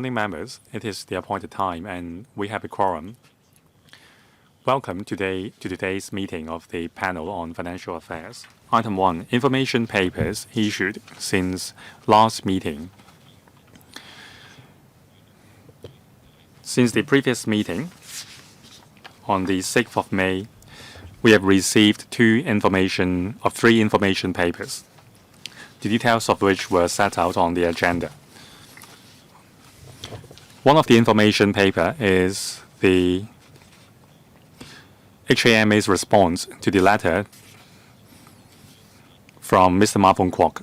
Morning, members. It is the appointed time, and we have a quorum. Welcome to today's meeting of the panel on financial affairs. Item 1, information papers issued since last meeting. Since the previous meeting, on the 6th of May, we have received three information papers, the details of which were set out on the agenda. One of the information paper is the HKMA's response to the letter from Mr. Ma Fung-kwok.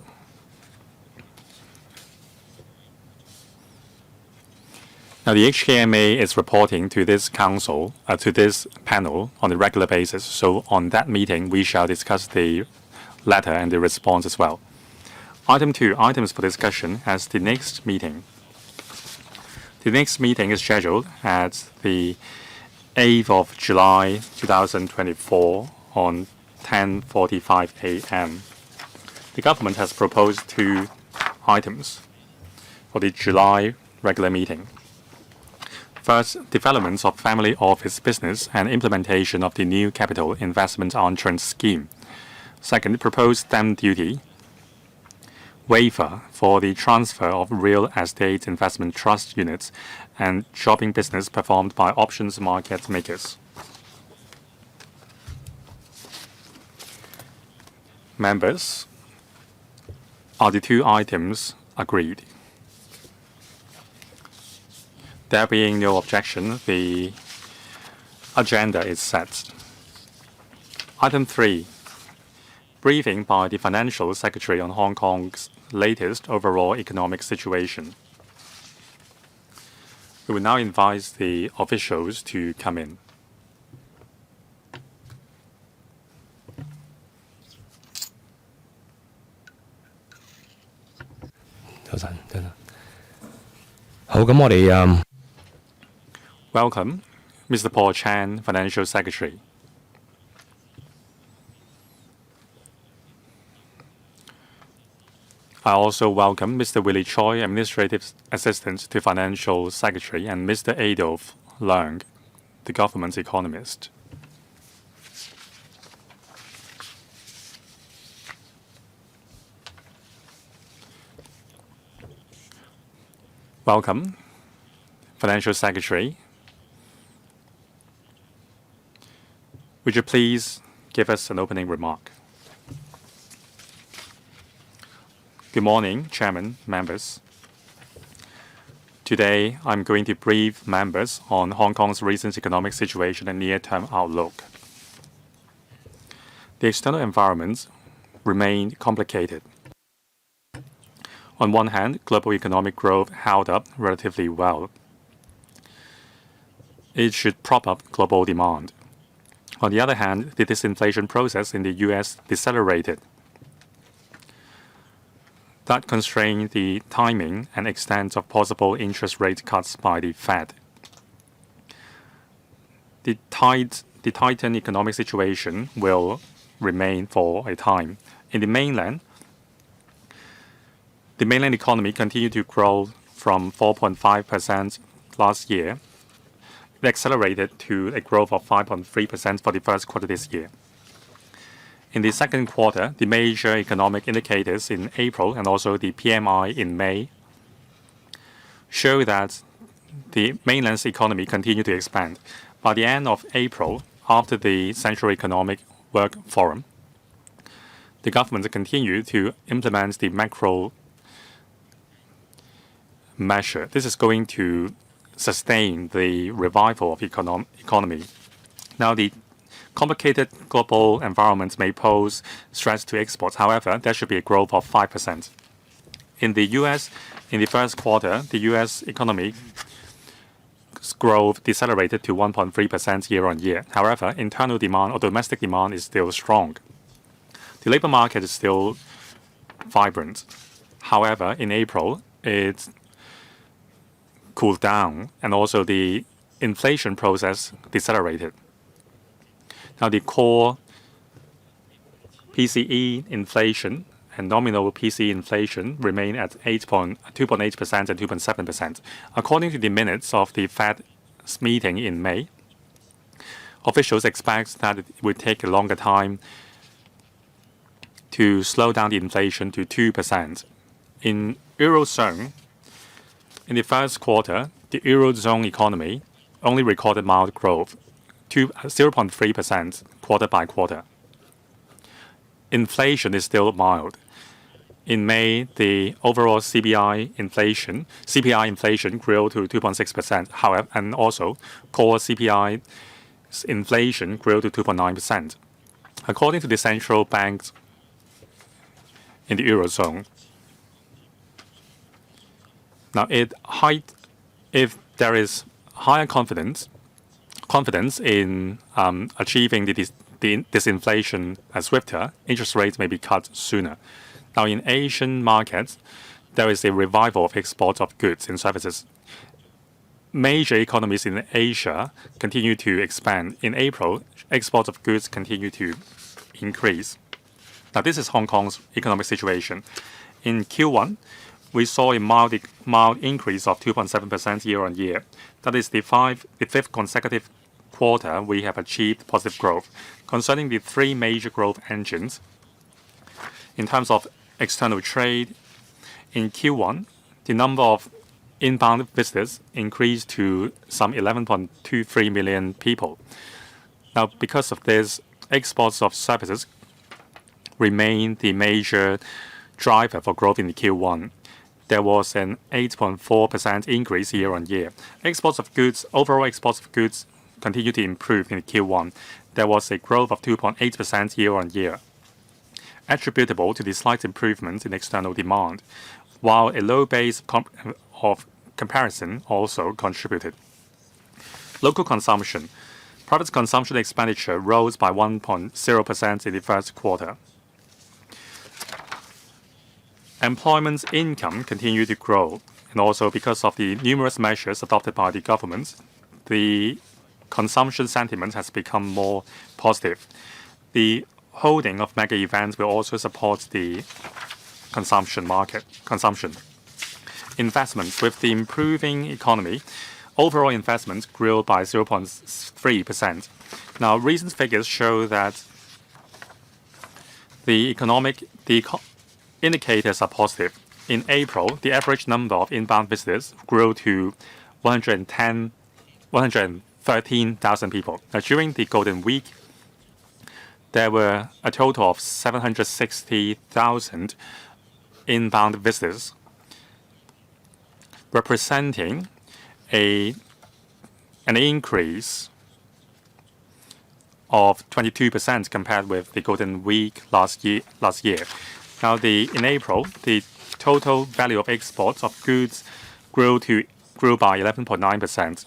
Now, the HKMA is reporting to this to this panel on a regular basis. So on that meeting, we shall discuss the letter and the response as well. Item 2, items for discussion as the next meeting. The next meeting is scheduled at the 8th of July 2024 on 10:45 a.m. The government has proposed two items for the July regular meeting. First, developments of family office business and implementation of the new capital investment entrance scheme. Second, proposed stamp duty waiver for the transfer of real estate investment trust units and shopping business performed by options market makers. Members, are the two items agreed? There being no objection, the agenda is set. Item 3, briefing by the Financial Secretary on Hong Kong's latest overall economic situation. We will now invite the officials to come in. Welcome, Mr. Paul Chan, Financial Secretary. I also welcome Mr. Willie Choi, Administrative Assistant to Financial Secretary, and Mr. Adolf Leung, the Government's Economist. Welcome, Financial Secretary. Would you please give us an opening remark? Good morning, Chairman, members. Today, I'm going to brief members on Hong Kong's recent economic situation and near-term outlook. The external environment remained complicated. On one hand, global economic growth held up relatively well. It should prop up global demand. On the other hand, the disinflation process in the U.S. decelerated. That constrained the timing and extent of possible interest rate cuts by the Fed. The tightened economic situation will remain for a time. In the mainland economy continued to grow from 4.5% last year. It accelerated to a growth of 5.3% for the first quarter this year. In the second quarter, the major economic indicators in April and also the PMI in May show that the mainland's economy continued to expand. By the end of April, after the Central Economic Work Forum, the government continued to implement the macro measure. This is going to sustain the revival of economy. Now, the complicated global environments may pose threats to exports. However, there should be a growth of 5%. In the U.S., in the first quarter, the U.S. economy growth decelerated to 1.3% year-on-year. However, internal demand or domestic demand is still strong. The labor market is still vibrant. However, in April, it cooled down, and also the inflation process decelerated. Now, the core PCE inflation and nominal PCE inflation remain at 2.8% and 2.7%. According to the minutes of the Fed's meeting in May, officials expect that it will take a longer time to slow down the inflation to 2%. In Eurozone, in the first quarter, the Eurozone economy only recorded mild growth, 0.3% quarter by quarter. Inflation is still mild. In May, the overall CPI inflation grew to 2.6%. However, and also core CPI inflation grew to 2.9%. According to the central banks in the Eurozone, now if there is higher confidence in achieving the disinflation swifter, interest rates may be cut sooner. Now, in Asian markets, there is a revival of exports of goods and services. Major economies in Asia continue to expand. In April, exports of goods continue to increase. Now, this is Hong Kong's economic situation. In Q1, we saw a mild increase of 2.7% year-on-year. That is the fifth consecutive quarter we have achieved positive growth. Concerning the three major growth engines, in terms of external trade, in Q1, the number of inbound visitors increased to some 11.23 million people. Now, because of this, exports of services remain the major driver for growth in the Q1. There was an 8.4% increase year-on-year. Overall exports of goods continue to improve in Q1. There was a growth of 2.8% year-on-year, attributable to the slight improvements in external demand, while a low base of comparison also contributed. Local consumption. Private consumption expenditure rose by 1.0% in the first quarter. Employment income continued to grow, and also because of the numerous measures adopted by the government, the consumption sentiment has become more positive. The holding of mega events will also support the consumption. Investments. With the improving economy, overall investments grew by 0.3%. Now, recent figures show that the indicators are positive. In April, the average number of inbound visitors grew to 113,000 people. Now, during the Golden Week, there were a total of 760,000 inbound visitors, representing an increase of 22% compared with the Golden Week last year. Now, in April, the total value of exports of goods grew by 11.9%,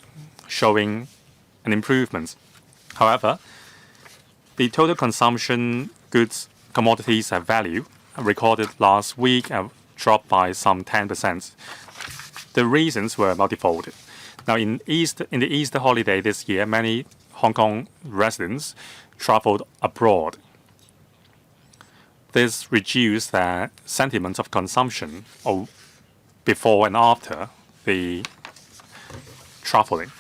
showing an improvement. However, the total consumption goods commodities value recorded last week dropped by some 10%. The reasons were multifold. Now, in the Easter holiday this year, many Hong Kong residents traveled abroad. This reduced their sentiments of consumption before and after the traveling.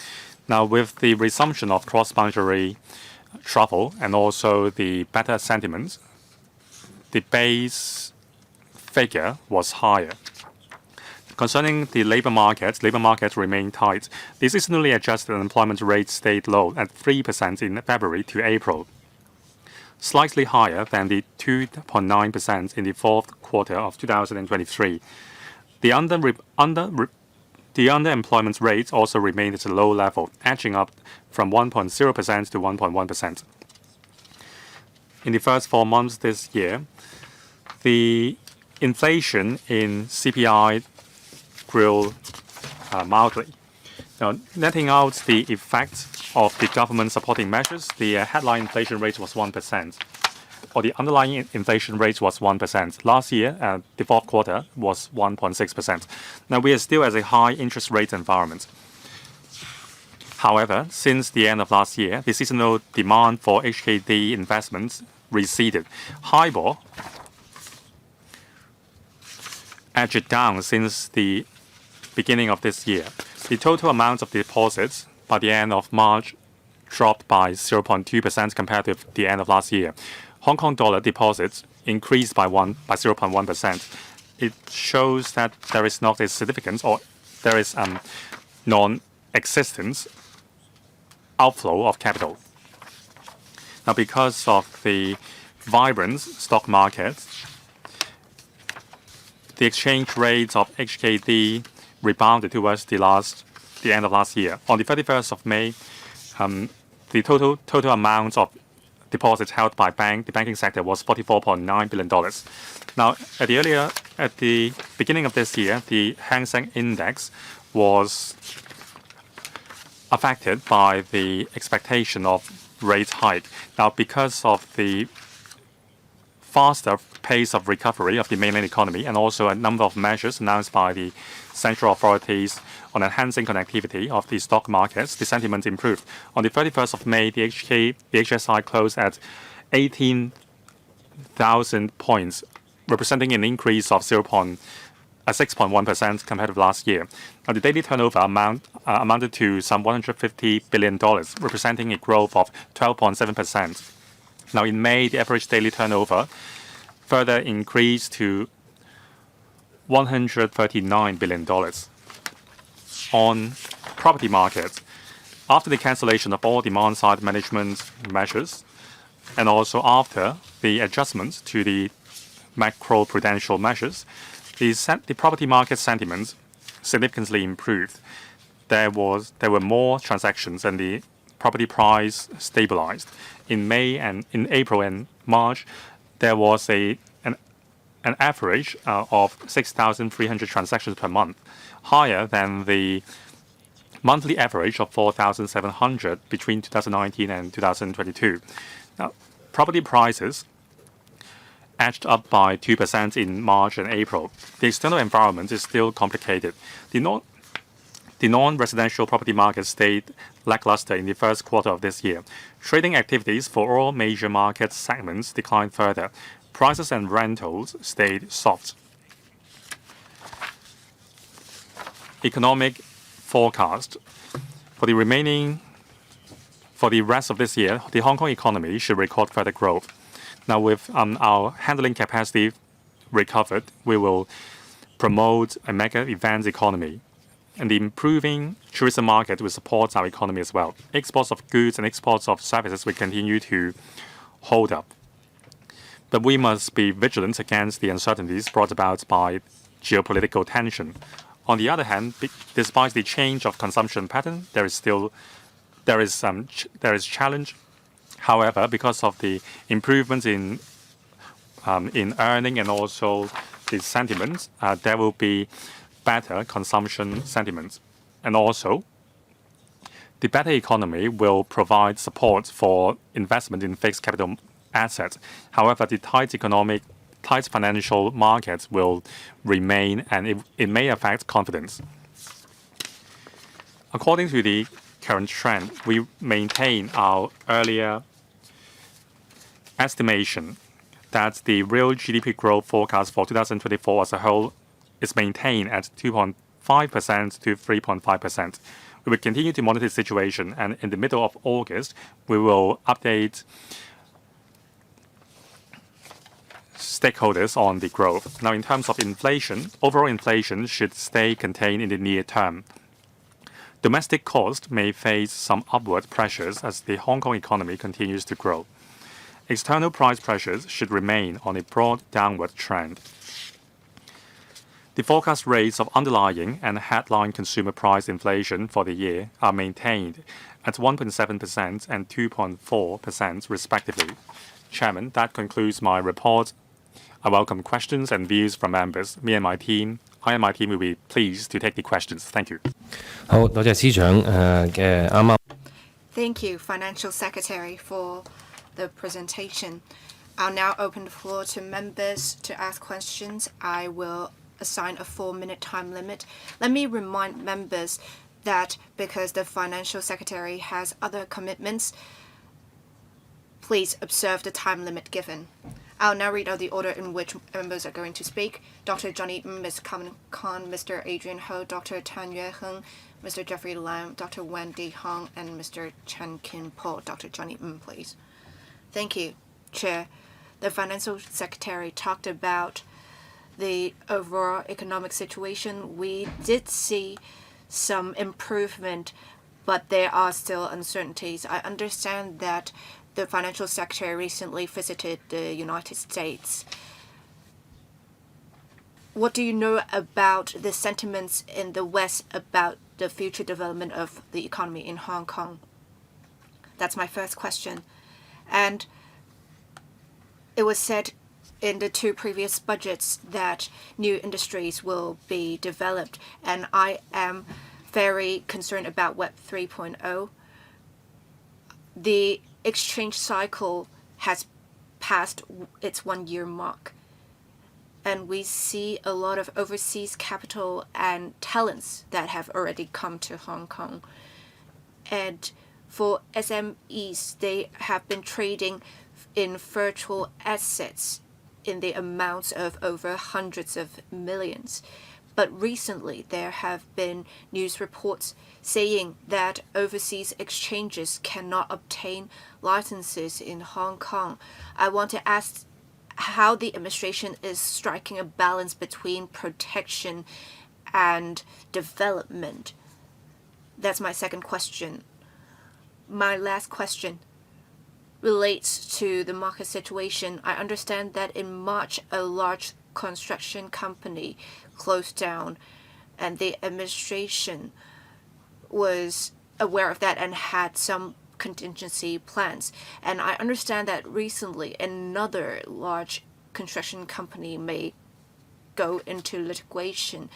Now, with the resumption of cross-boundary travel and also the better sentiments, the base figure was higher. Concerning the labor markets remain tight. The seasonally adjusted unemployment rate stayed low at 3% in February to April, slightly higher than the 2.9% in the fourth quarter of 2023. The underemployment rate also remained at a low level, edging up from 1.0% to 1.1%. In the first 4 months this year, the inflation in CPI grew mildly. Now, netting out the effect of the government supporting measures, the headline inflation rate was 1%, or the underlying inflation rate was 1%. Last year, the fourth quarter was 1.6%. Now, we are still at a high interest rate environment. However, since the end of last year, the seasonal demand for HKD investments receded. HIBOR edged down since the beginning of this year. The total amount of deposits by the end of March dropped by 0.2% compared with the end of last year. Hong Kong dollar deposits increased by 0.1%. It shows that there is not a significant or there is non-existence outflow of capital. Now, because of the vibrant stock market, the exchange rate of HKD rebounded towards the end of last year. On the 31st of May, the total amount of deposits held by the banking sector was $44.9 billion. Now, at the beginning of this year, the Hang Seng Index was affected by the expectation of rate hike. Now, because of the faster pace of recovery of the mainland economy and also a number of measures announced by the central authorities on enhancing connectivity of the stock markets, the sentiment improved. On the 31st of May, the HSI closed at 18,000 points, representing an increase of 6.1% compared with last year. Now, the daily turnover amounted to some $150 billion, representing a growth of 12.7%. Now, in May, the average daily turnover further increased to $139 billion. On property markets, after the cancellation of all demand-side management measures, and also after the adjustments to the macro-prudential measures, the property market sentiment significantly improved. There were more transactions and the property price stabilized. In May and in April and March, there was an average of 6,300 transactions per month, higher than the monthly average of 4,700 between 2019 and 2022. Now, property prices edged up by 2% in March and April. The external environment is still complicated. The non-residential property market stayed lackluster in the first quarter of this year. Trading activities for all major market segments declined further. Prices and rentals stayed soft. Economic forecast. For the rest of this year, the Hong Kong economy should record further growth. Now, with our handling capacity recovered, we will promote a mega events economy. And the improving tourism market will support our economy as well. Exports of goods and exports of services will continue to hold up. But we must be vigilant against the uncertainties brought about by geopolitical tension. On the other hand, despite the change of consumption pattern, there is challenge. However, because of the improvements in earning and also the sentiments, there will be better consumption sentiments. And also, the better economy will provide support for investment in fixed capital assets. However, the tight financial markets will remain, and it may affect confidence. According to the current trend, we maintain our earlier estimation that the real GDP growth forecast for 2024 as a whole is maintained at 2.5% to 3.5%. We will continue to monitor the situation, and in the middle of August, we will update stakeholders on the growth. Now, in terms of inflation, overall inflation should stay contained in the near term. Domestic cost may face some upward pressures as the Hong Kong economy continues to grow. External price pressures should remain on a broad downward trend. The forecast rates of underlying and headline consumer price inflation for the year are maintained at 1.7% and 2.4% respectively. Chairman, that concludes my report. I welcome questions and views from members. I and my team will be pleased to take the questions. Thank you. Thank you, Financial Secretary, for the presentation. I'll now open the floor to members to ask questions. I will assign a 4-minute time limit. Let me remind members that because the Financial Secretary has other commitments, please observe the time limit given. I'll now read out the order in which members are going to speak. Dr. Johnny Ms. Kamen Khan, Mr. Adrian Ho, Dr. Tan Yue Heng, Mr. Jeffrey Lam, Dr. Wendy Hong, and Mr. Chen Kin Po. Dr. Johnny please. Thank you, Chair. The Financial Secretary talked about the overall economic situation. We did see some improvement, but there are still uncertainties. I understand that the Financial Secretary recently visited the United States. What do you know about the sentiments in the West about the future development of the economy in Hong Kong? That's my first question. And it was said in the two previous budgets that new industries will be developed, and I am very concerned about Web 3.0. The exchange cycle has passed its 1-year mark, and we see a lot of overseas capital and talents that have already come to Hong Kong. And for SMEs, they have been trading in virtual assets in the amounts of over hundreds of millions. But recently, there have been news reports saying that overseas exchanges cannot obtain licenses in Hong Kong. I want to ask how the administration is striking a balance between protection and development. That's my second question. My last question relates to the market situation. I understand that in March, a large construction company closed down, and the administration was aware of that and had some contingency plans. And I understand that recently another large construction company may go into liquidation.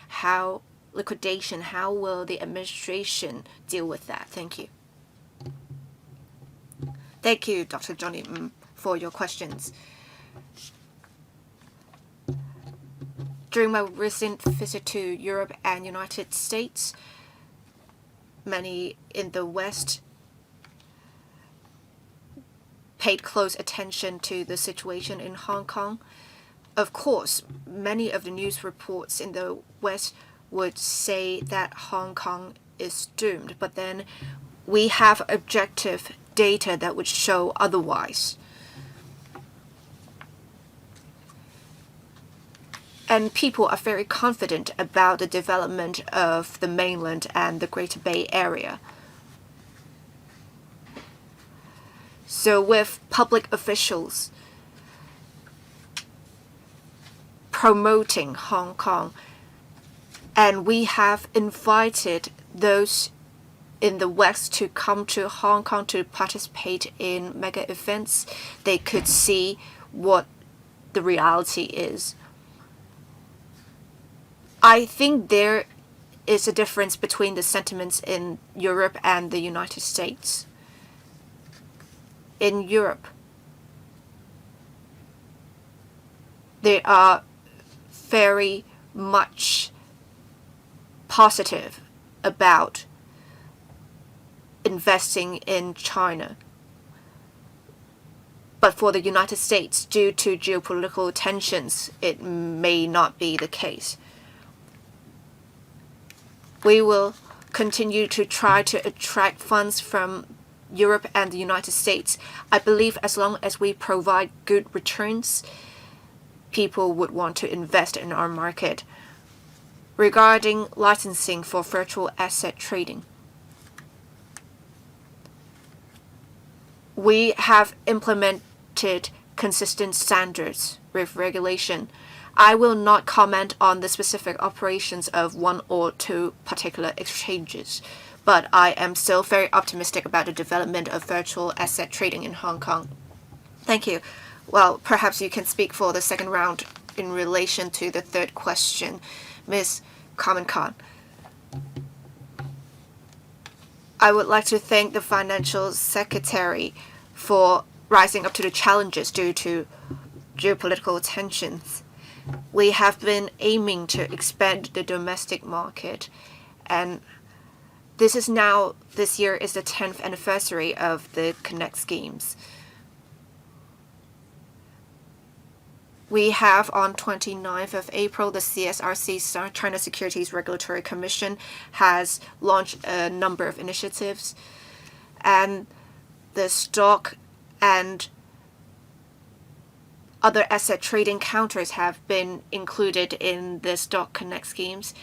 How will the administration deal with that? Thank you. Thank you, Dr. Johnny for your questions. During my recent visit to Europe and United States, many in the West paid close attention to the situation in Hong Kong. Of course, many of the news reports in the West would say that Hong Kong is doomed, but then we have objective data that would show otherwise. And people are very confident about the development of the mainland and the Greater Bay Area. So with public officials promoting Hong Kong, and we have invited those in the West to come to Hong Kong to participate in mega events, they could see what the reality is. I think there is a difference between the sentiments in Europe and the United States. In Europe, they are very much positive about investing in China. But for the United States, due to geopolitical tensions, it may not be the case. We will continue to try to attract funds from Europe and the United States. I believe as long as we provide good returns, people would want to invest in our market. Regarding licensing for virtual asset trading, we have implemented consistent standards with regulation. I will not comment on the specific operations of one or two particular exchanges, but I am still very optimistic about the development of virtual asset trading in Hong Kong. Thank you. Well, perhaps you can speak for the second round in relation to the third question. Ms. Kamen Khan. I would like to thank the Financial Secretary for rising up to the challenges due to geopolitical tensions. We have been aiming to expand the domestic market, and this year is the 10th anniversary of the Connect schemes. We have on 29th of April, the CSRC, China Securities Regulatory Commission, has launched a number of initiatives, and the stock and other asset trading counters have been included in the Stock Connect schemes.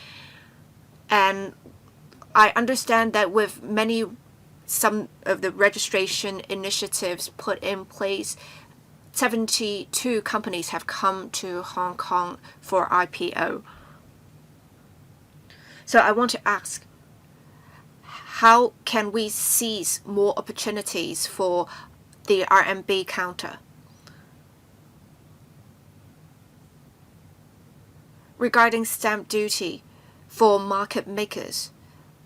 And I understand that with some of the registration initiatives put in place, 72 companies have come to Hong Kong for IPO. So I want to ask, how can we seize more opportunities for the RMB counter? Regarding stamp duty for market makers,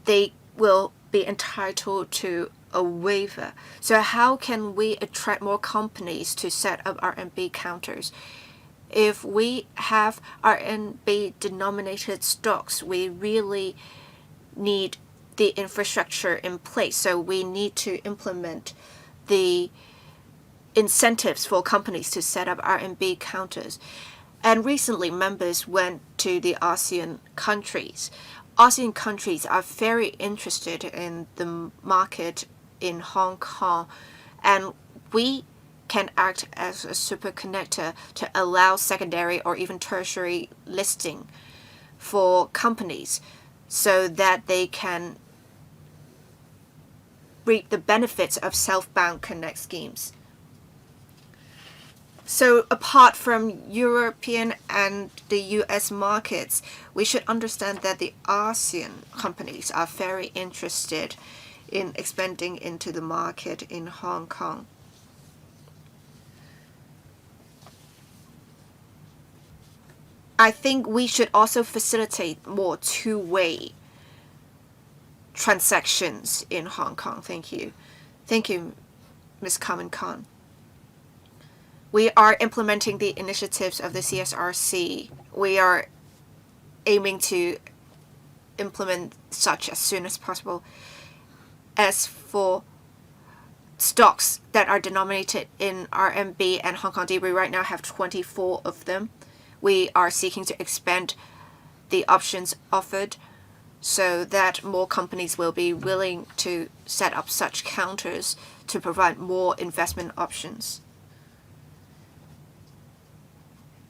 they will be entitled to a waiver. So how can we attract more companies to set up RMB counters? If we have RMB denominated stocks, we really need the infrastructure in place. So we need to implement the incentives for companies to set up RMB counters. And recently, members went to the ASEAN countries. ASEAN countries are very interested in the market in Hong Kong, and we can act as a super connector to allow secondary or even tertiary listing for companies so that they can reap the benefits of self-bound connect schemes. So apart from European and the US markets, we should understand that the ASEAN companies are very interested in expanding into the market in Hong Kong. I think we should also facilitate more two-way transactions in Hong Kong. Thank you. Thank you, Ms. Carmen Khan. We are implementing the initiatives of the CSRC. We are aiming to implement such as soon as possible. As for stocks that are denominated in RMB and Hong Kong D, we right now have 24 of them. We are seeking to expand the options offered so that more companies will be willing to set up such counters to provide more investment options.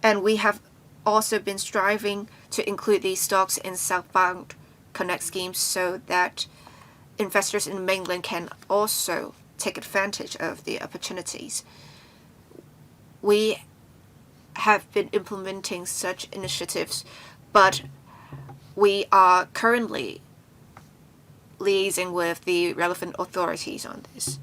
And we have also been striving to include these stocks in southbound connect schemes so that investors in mainland can also take advantage of the opportunities. We have been implementing such initiatives, but we are currently liaising with the relevant authorities on this.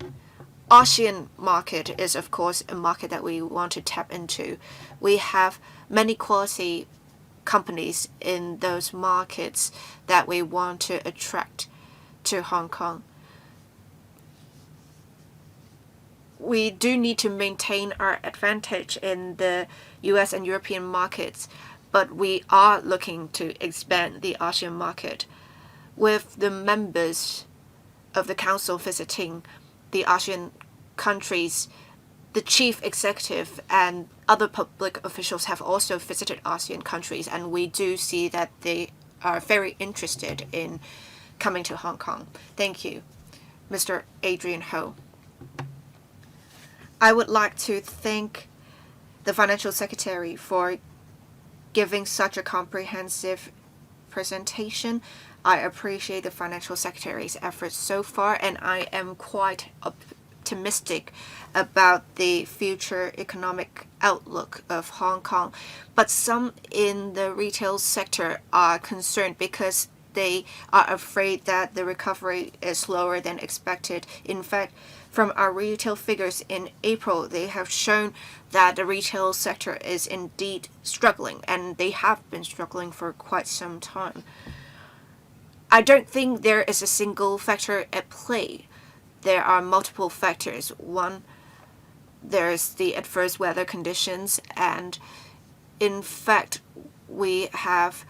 ASEAN market is, of course, a market that we want to tap into. We have many quality companies in those markets that we want to attract to Hong Kong. We do need to maintain our advantage in the US and European markets, but we are looking to expand the ASEAN market. With the members of the council visiting the ASEAN countries, the chief executive and other public officials have also visited ASEAN countries, and we do see that they are very interested in coming to Hong Kong. Thank you, Mr. Adrian Ho. I would like to thank the Financial Secretary for giving such a comprehensive presentation. I appreciate the Financial Secretary's efforts so far, and I am quite optimistic about the future economic outlook of Hong Kong. But some in the retail sector are concerned because they are afraid that the recovery is slower than expected. In fact, from our retail figures in April, they have shown that the retail sector is indeed struggling, and they have been struggling for quite some time. I don't think there is a single factor at play. There are multiple factors. One, there's the adverse weather conditions, and in fact, we have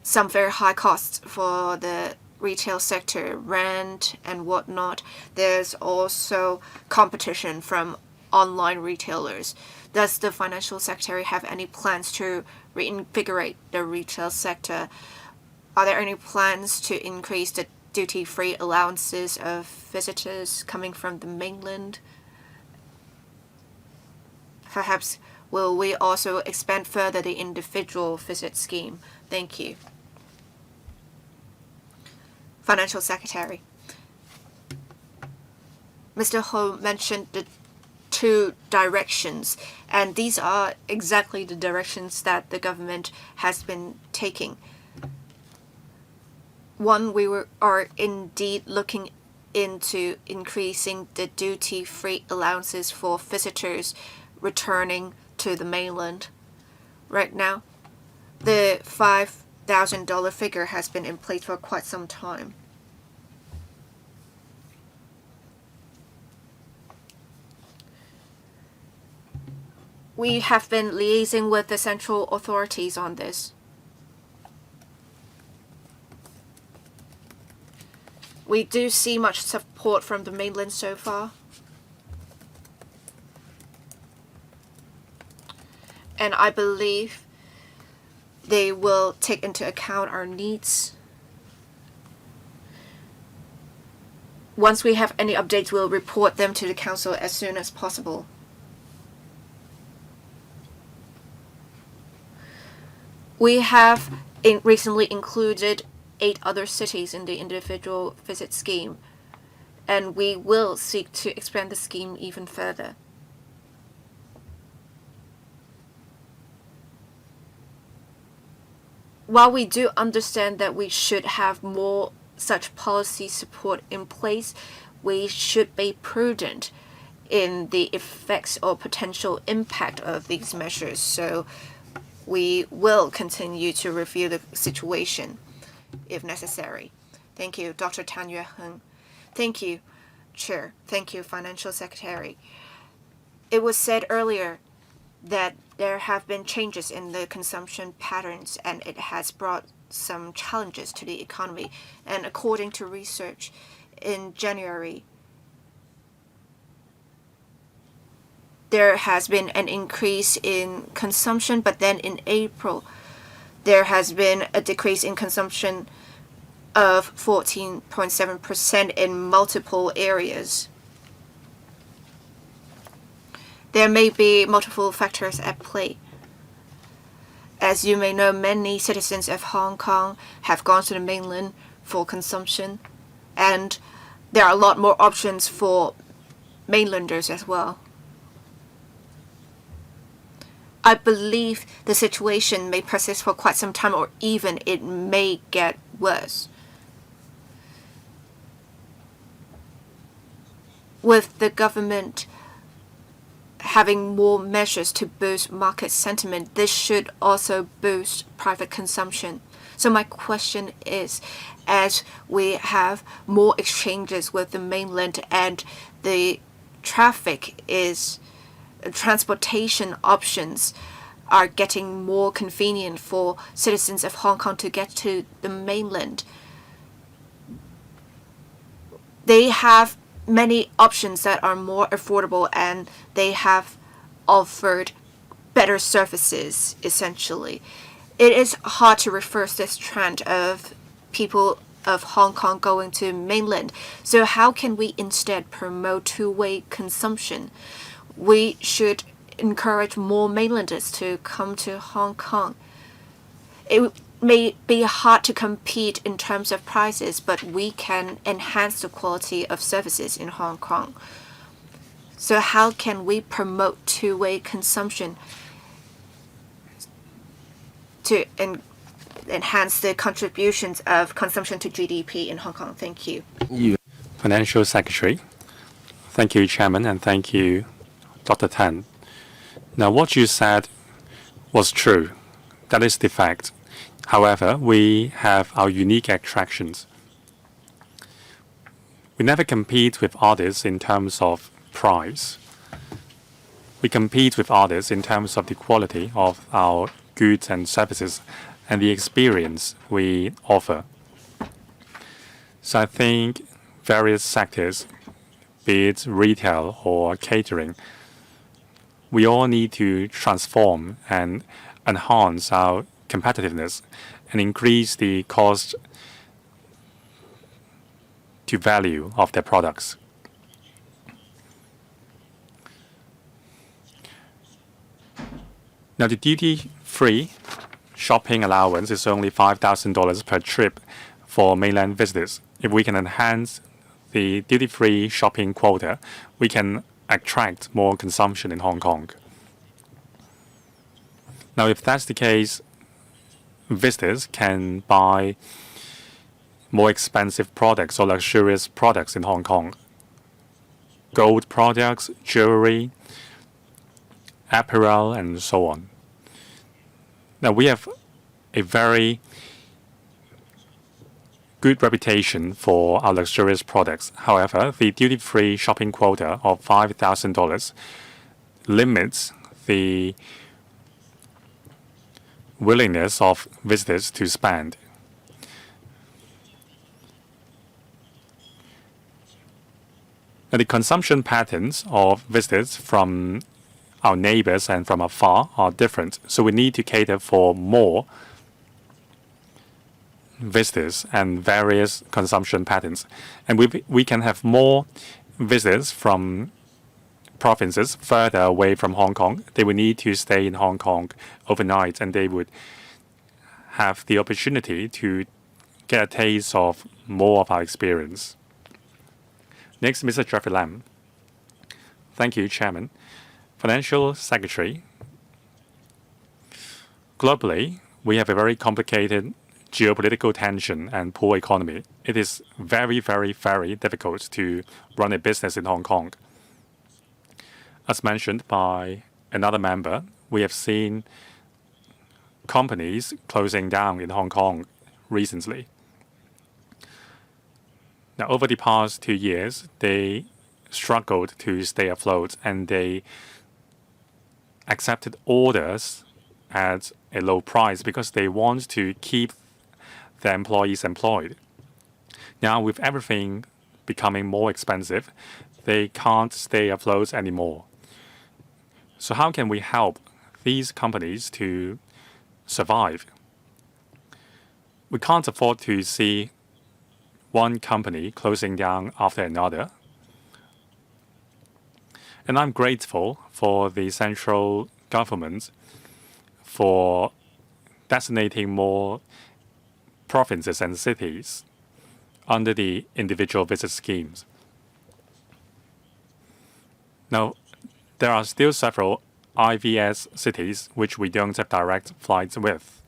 some very high costs for the retail sector, rent and whatnot. There's also competition from online retailers Does the Financial Secretary have any plans to reinvigorate the retail sector? Are there any plans to increase the duty-free allowances of visitors coming from the mainland? Perhaps will we also expand further the individual visit scheme? Thank you. Financial Secretary. Mr. Ho mentioned the two directions, and these are exactly the directions that the government has been taking. One, we are indeed looking into increasing the duty-free allowances for visitors returning to the mainland. Right now, the $5,000 figure has been in place for quite some time. We have been liaising with the central authorities on this. We do see much support from the mainland so far. And I believe they will take into account our needs. Once we have any updates, we'll report them to the Council as soon as possible. We have recently included 8 other cities in the individual visit scheme, and we will seek to expand the scheme even further. While we do understand that we should have more such policy support in place, we should be prudent in the effects or potential impact of these measures. So we will continue to review the situation if necessary. Thank you, Dr. Tan Yue-heng. Thank you, Chair. Thank you, Financial Secretary. It was said earlier that there have been changes in the consumption patterns, and it has brought some challenges to the economy. And according to research, in January, there has been an increase in consumption, but then in April, there has been a decrease in consumption of 14.7% in multiple areas. There may be multiple factors at play. As you may know, many citizens of Hong Kong have gone to the mainland for consumption, and there are a lot more options for mainlanders as well. I believe the situation may persist for quite some time, or even it may get worse. With the government having more measures to boost market sentiment, this should also boost private consumption. So my question is, as we have more exchanges with the mainland and the transportation options are getting more convenient for citizens of Hong Kong to get to the mainland, they have many options that are more affordable, and they have offered better services, essentially. It is hard to reverse this trend of people of Hong Kong going to mainland. So how can we instead promote two-way consumption? We should encourage more mainlanders to come to Hong Kong. It may be hard to compete in terms of prices, but we can enhance the quality of services in Hong Kong. So how can we promote two-way consumption to enhance the contributions of consumption to GDP in Hong Kong? Thank you. Financial Secretary. Thank you, Chairman, and thank you, Dr. Tan. Now, what you said was true. That is the fact. However, we have our unique attractions. We never compete with others in terms of price. We compete with others in terms of the quality of our goods and services and the experience we offer. So I think various sectors, be it retail or catering, we all need to transform and enhance our competitiveness and increase the cost to value of their products. Now, the duty-free shopping allowance is only $5,000 per trip for mainland visitors. If we can enhance the duty-free shopping quota, we can attract more consumption in Hong Kong. Now, if that's the case, visitors can buy more expensive products or luxurious products in Hong Kong. Gold products, jewelry, apparel, and so on. Now, we have a very good reputation for our luxurious products. However, the duty-free shopping quota of $5,000 limits the willingness of visitors to spend. Now, the consumption patterns of visitors from our neighbors and from afar are different, so we need to cater for more visitors and various consumption patterns. And we can have more visitors from provinces further away from Hong Kong. They would need to stay in Hong Kong overnight, and they would have the opportunity to get a taste of more of our experience. Next, Mr. Jeffrey Lam. Thank you, Chairman. Financial Secretary. Globally, we have a very complicated geopolitical tension and poor economy. It is very, very, very difficult to run a business in Hong Kong. As mentioned by another member, we have seen companies closing down in Hong Kong recently. Now, over the past 2 years, they struggled to stay afloat, and they accepted orders at a low price because they want to keep their employees employed. Now, with everything becoming more expensive, they can't stay afloat anymore. So how can we help these companies to survive? We can't afford to see one company closing down after another. And I'm grateful for the central government for designating more provinces and cities under the individual visit schemes. Now, there are still several IVS cities which we don't have direct flights with.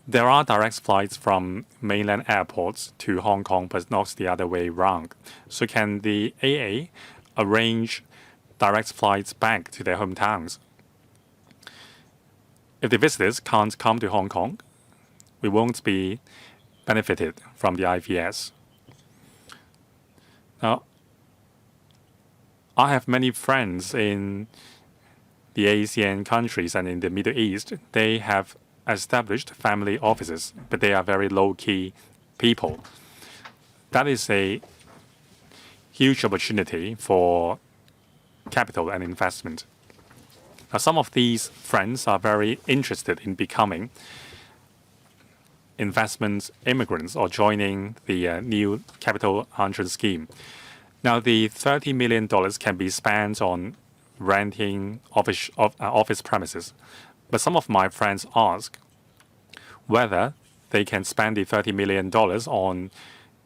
There are direct flights from mainland airports to Hong Kong, but not the other way around. So can the AA arrange direct flights back to their hometowns? If the visitors can't come to Hong Kong, we won't be benefited from the IVS. Now, I have many friends in the ASEAN countries and in the Middle East. They have established family offices, but they are very low-key people. That is a huge opportunity for capital and investment. Now, some of these friends are very interested in becoming investment immigrants or joining the new capital entrance scheme. Now, the $30 million can be spent on renting office premises. But some of my friends ask whether they can spend the $30 million on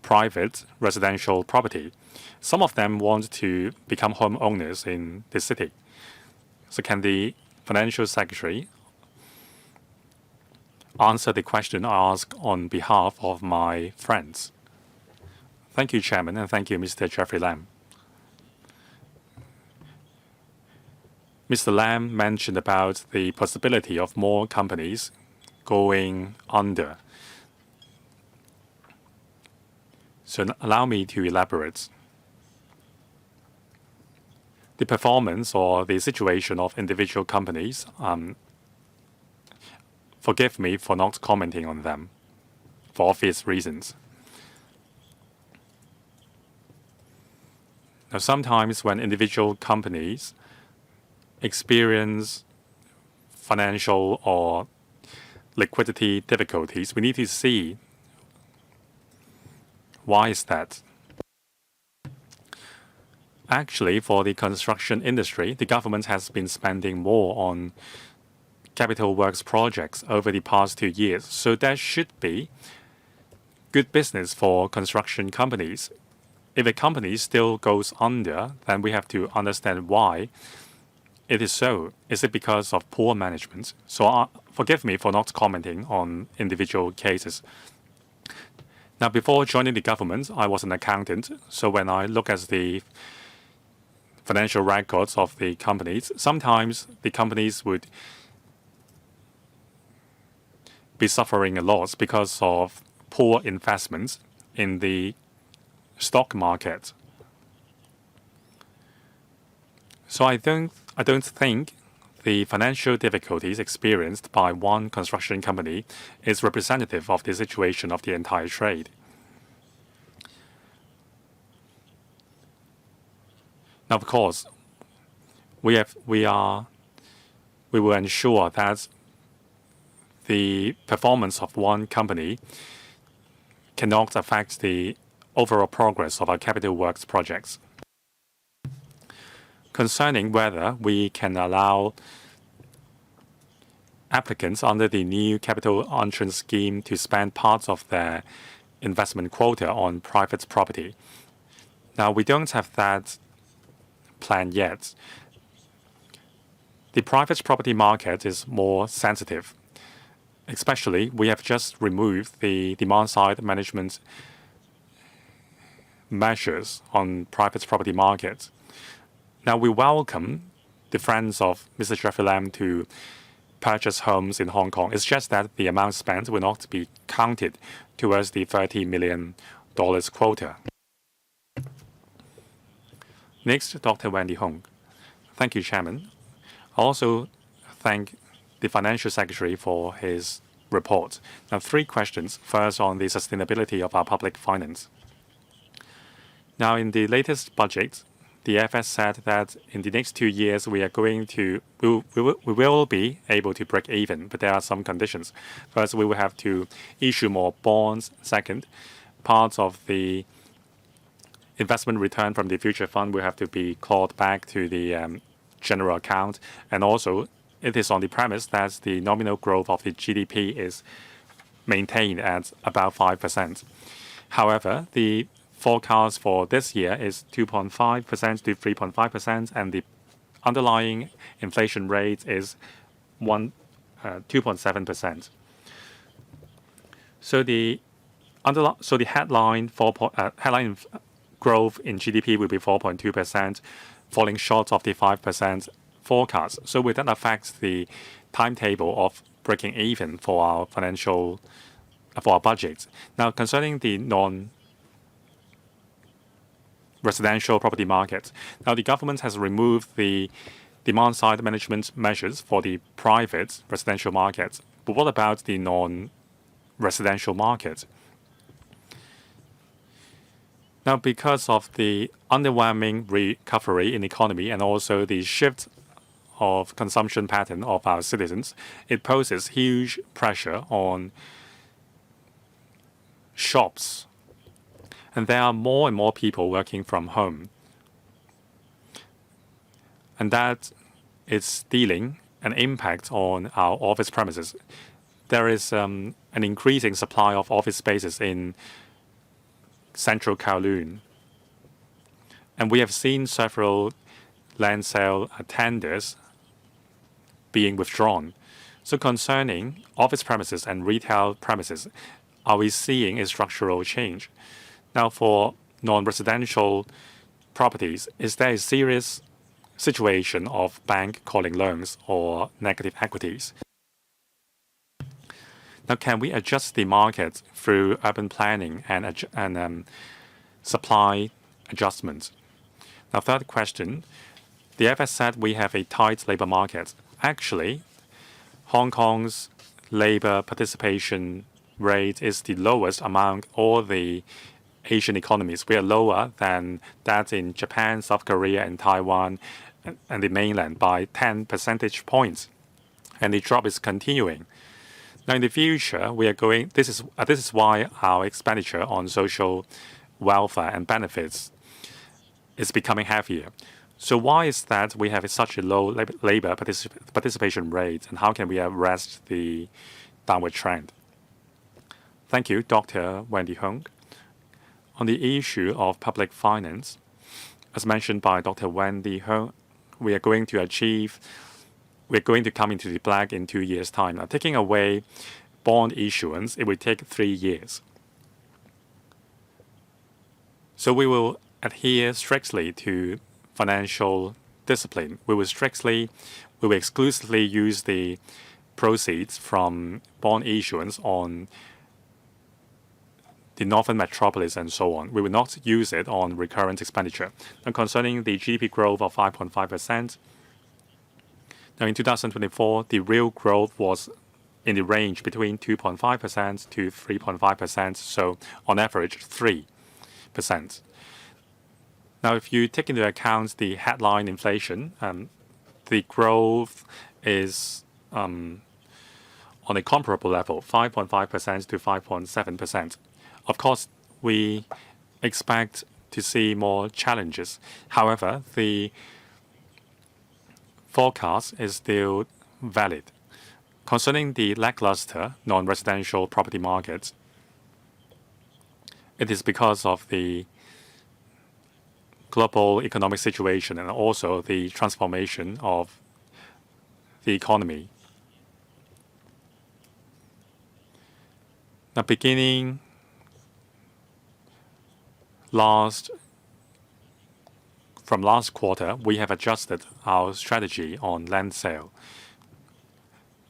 private residential property. Some of them want to become homeowners in the city. So can the Financial Secretary answer the question I ask on behalf of my friends? Thank you, Chairman, and thank you, Mr. Jeffrey Lam. Mr. Lam mentioned about the possibility of more companies going under. So allow me to elaborate. The performance or the situation of individual companies, forgive me for not commenting on them for obvious reasons. Now, sometimes when individual companies experience financial or liquidity difficulties, we need to see why is that. Actually, for the construction industry, the government has been spending more on capital works projects over the past 2 years. So there should be good business for construction companies. If a company still goes under, then we have to understand why it is so. Is it because of poor management? So forgive me for not commenting on individual cases. Now, before joining the government, I was an accountant. So when I look at the financial records of the companies, sometimes the companies would be suffering a loss because of poor investments in the stock market. So I don't think the financial difficulties experienced by one construction company is representative of the situation of the entire trade. Now, of course, we will ensure that the performance of one company cannot affect the overall progress of our capital works projects. Concerning whether we can allow applicants under the new capital entrance scheme to spend parts of their investment quota on private property. Now, we don't have that plan yet. The private property market is more sensitive. Especially, we have just removed the demand-side management measures on private property markets. Now, we welcome the friends of Mr. Jeffrey Lam to purchase homes in Hong Kong. It's just that the amount spent will not be counted towards the $30 million quota. Next, Dr. Wendy Hong. Thank you, Chairman. I also thank the Financial Secretary for his report. Now, 3 questions. First, on the sustainability of our public finance. Now, in the latest budget, the FS said that in the next 2 years we will be able to break even, but there are some conditions. First, we will have to issue more bonds. Second, parts of the investment return from the future fund will have to be called back to the general account, and also it is on the premise that the nominal growth of the GDP is maintained at about 5%. However, the forecast for this year is 2.5% to 3.5%, and the underlying inflation rate is 2.7%. So the headline growth in GDP will be 4.2%, falling short of the 5% forecast. So will that affect the timetable of breaking even for our budget? Now, concerning the non-residential property market, now the government has removed the demand-side management measures for the private residential market. But what about the non-residential market? Now, because of the underwhelming recovery in the economy and also the shift of consumption pattern of our citizens, it poses huge pressure on shops. And there are more and more people working from home. And that is dealing an impact on our office premises. There is an increasing supply of office spaces in central Kowloon. And we have seen several land sale tenders being withdrawn. So concerning office premises and retail premises, are we seeing a structural change? Now, for non-residential properties, is there a serious situation of bank calling loans or negative equities? Now, can we adjust the market through urban planning and supply adjustments? Now, third question, the FS said we have a tight labor market. Actually, Hong Kong's labor participation rate is the lowest among all the Asian economies. We are lower than that in Japan, South Korea, and Taiwan, and the mainland by 10 percentage points. And the drop is continuing. Now, in the future, we are going. This is why our expenditure on social welfare and benefits is becoming heavier. So why is that we have such a low labor participation rate, and how can we arrest the downward trend? Thank you, Dr. Wendy Hung. On the issue of public finance, as mentioned by Dr. Wendy Hung, we're going to come into the black in 2 years' time. Now, taking away bond issuance, it will take 3 years. So we will adhere strictly to financial discipline. We will exclusively use the proceeds from bond issuance on the northern metropolis and so on. We will not use it on recurrent expenditure. And concerning the GDP growth of 5.5%, now in 2024, the real growth was in the range between 2.5% to 3.5%, so on average 3%. Now, if you take into account the headline inflation, the growth is on a comparable level, 5.5% to 5.7%. Of course, we expect to see more challenges. However, the forecast is still valid. Concerning the lackluster non-residential property market, it is because of the global economic situation and also the transformation of the economy. Now, beginning from last quarter, we have adjusted our strategy on land sale.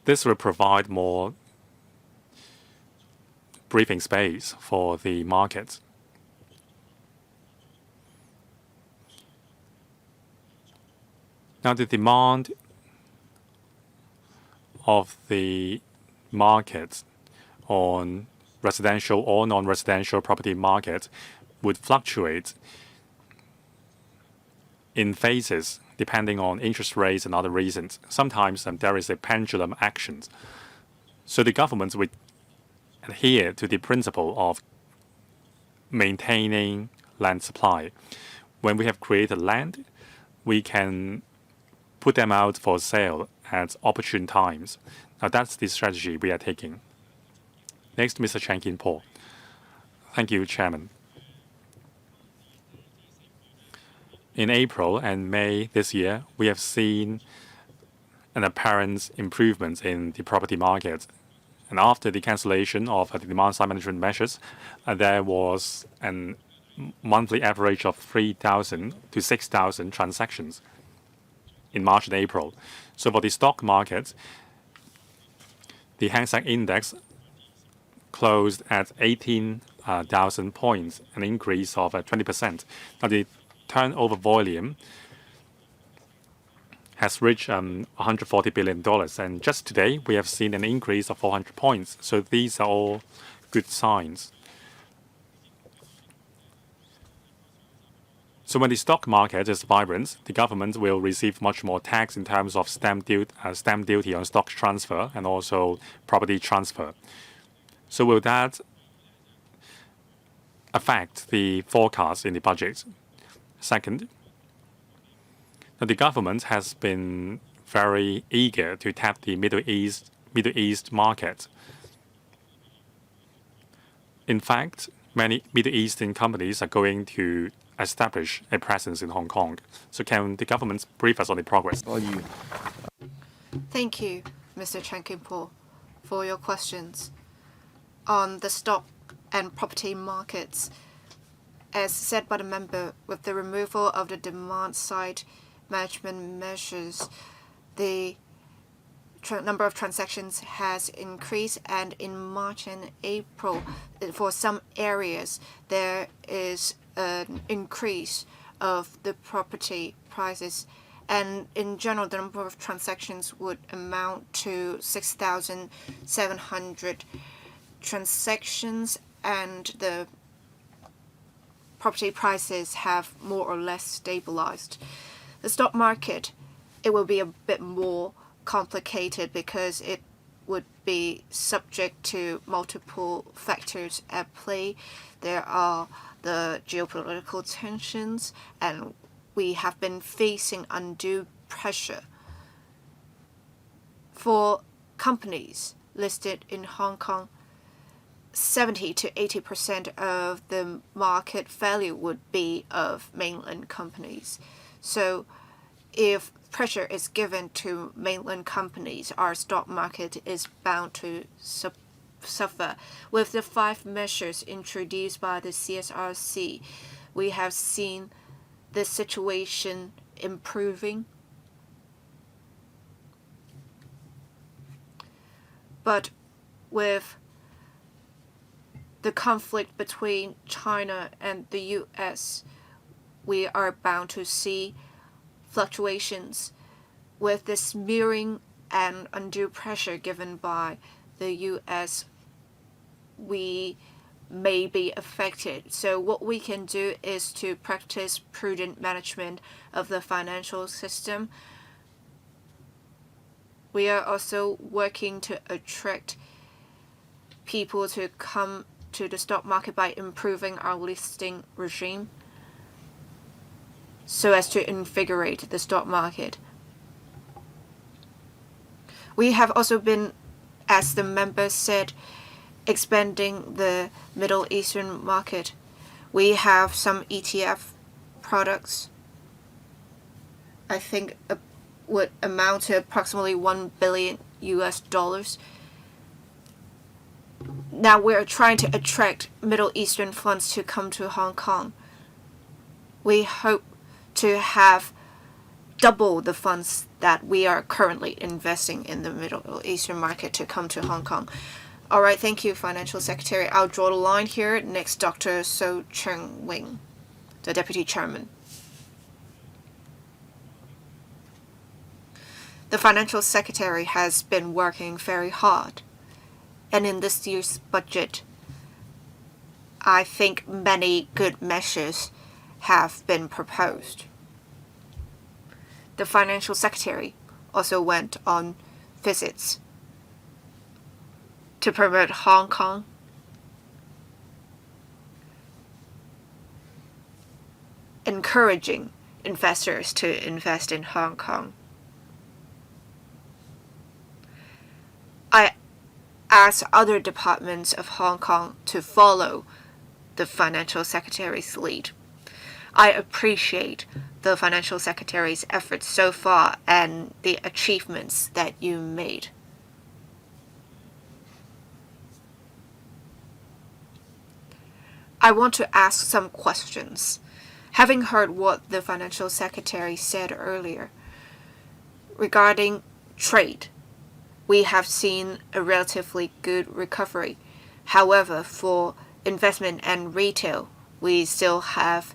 This will provide more breathing space for the market. Now, the demand of the market on residential or non-residential property market would fluctuate in phases depending on interest rates and other reasons. Sometimes there is a pendulum action. So the government would adhere to the principle of maintaining land supply. When we have created land, we can put them out for sale at opportune times. Now, that's the strategy we are taking. Next, Mr. Chan Kin-po. Thank you, Chairman. In April and May this year, we have seen an apparent improvement in the property market. And after the cancellation of the demand-side management measures, there was a monthly average of 3,000 to 6,000 transactions in March and April. So for the stock market, the Hang Seng Index closed at 18,000 points, an increase of 20%. Now, the turnover volume has reached $140 billion. And just today, we have seen an increase of 400 points. So these are all good signs. So when the stock market is vibrant, the government will receive much more tax in terms of stamp duty on stock transfer and also property transfer. So will that affect the forecast in the budget? Second, the government has been very eager to tap the Middle East market. In fact, many Middle Eastern companies are going to establish a presence in Hong Kong. So can the government brief us on the progress? Thank you, Mr. Chan Kin-po, for your questions. On the stock and property markets, as said by the member, with the removal of the demand-side management measures, the number of transactions has increased, and in March and April, for some areas, there is an increase of the property prices. And in general, the number of transactions would amount to 6,700 transactions, and the property prices have more or less stabilized. The stock market, it will be a bit more complicated because it would be subject to multiple factors at play. There are the geopolitical tensions, and we have been facing undue pressure. For companies listed in Hong Kong, 70 to 80% of the market value would be of mainland companies. So if pressure is given to mainland companies, our stock market is bound to suffer. With the 5 measures introduced by the CSRC, we have seen the situation improving. But with the conflict between China and the US, we are bound to see fluctuations. With this smearing and undue pressure given by the US, we may be affected. So what we can do is to practice prudent management of the financial system. We are also working to attract people to come to the stock market by improving our listing regime so as to invigorate the stock market. We have also been, as the member said, expanding the Middle Eastern market. We have some ETF products. I think would amount to approximately $1 billion. Now we're trying to attract Middle Eastern funds to come to Hong Kong. We hope to have double the funds that we are currently investing in the Middle Eastern market to come to Hong Kong. All right, thank you, Financial Secretary. I'll draw the line here. Next, Dr. So Cheng Wing, the Deputy Chairman. The Financial Secretary has been working very hard, and in this year's budget, I think many good measures have been proposed. The Financial Secretary also went on visits to promote Hong Kong, encouraging investors to invest in Hong Kong. I ask other departments of Hong Kong to follow the Financial Secretary's lead. I appreciate the Financial Secretary's efforts so far and the achievements that you made. I want to ask some questions. Having heard what the Financial Secretary said earlier regarding trade, we have seen a relatively good recovery. However, for investment and retail, we still have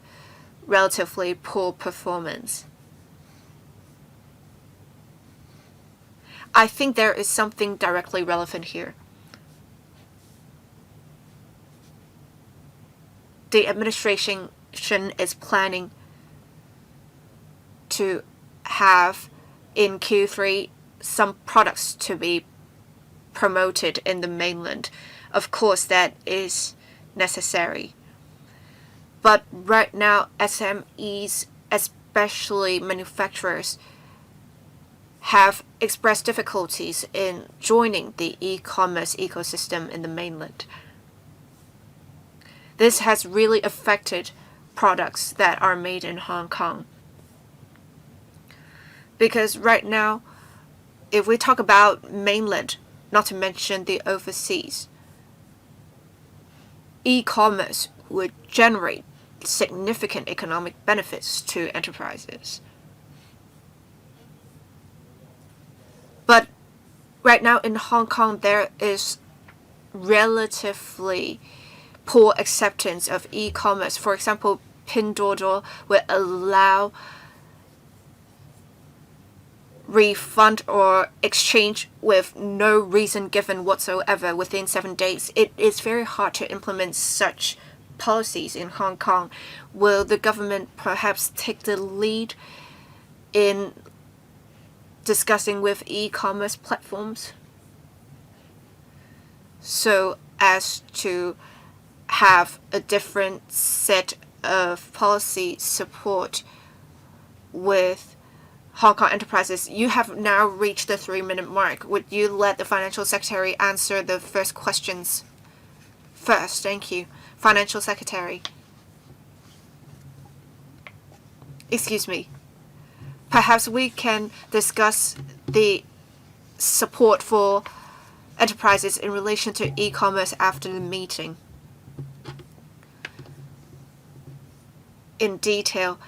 relatively poor performance. I think there is something directly relevant here. The administration is planning to have in Q3 some products to be promoted in the mainland. Of course, that is necessary. But right now, SMEs, especially manufacturers, have expressed difficulties in joining the e-commerce ecosystem in the mainland. This has really affected products that are made in Hong Kong. Because right now, if we talk about mainland, not to mention the overseas, e-commerce would generate significant economic benefits to enterprises. But right now in Hong Kong, there is relatively poor acceptance of e-commerce. For example, Pinduoduo will allow refund or exchange with no reason given whatsoever within 7 days. It is very hard to implement such policies in Hong Kong, will the government perhaps take the lead in discussing with e-commerce platforms so as to have a different set of policy support with Hong Kong enterprises? You have now reached the 3-minute mark. Would you let the Financial Secretary answer the first questions first? Thank you. Financial Secretary. Excuse me. Perhaps we can discuss the support for enterprises in relation to e-commerce after the meeting in detail.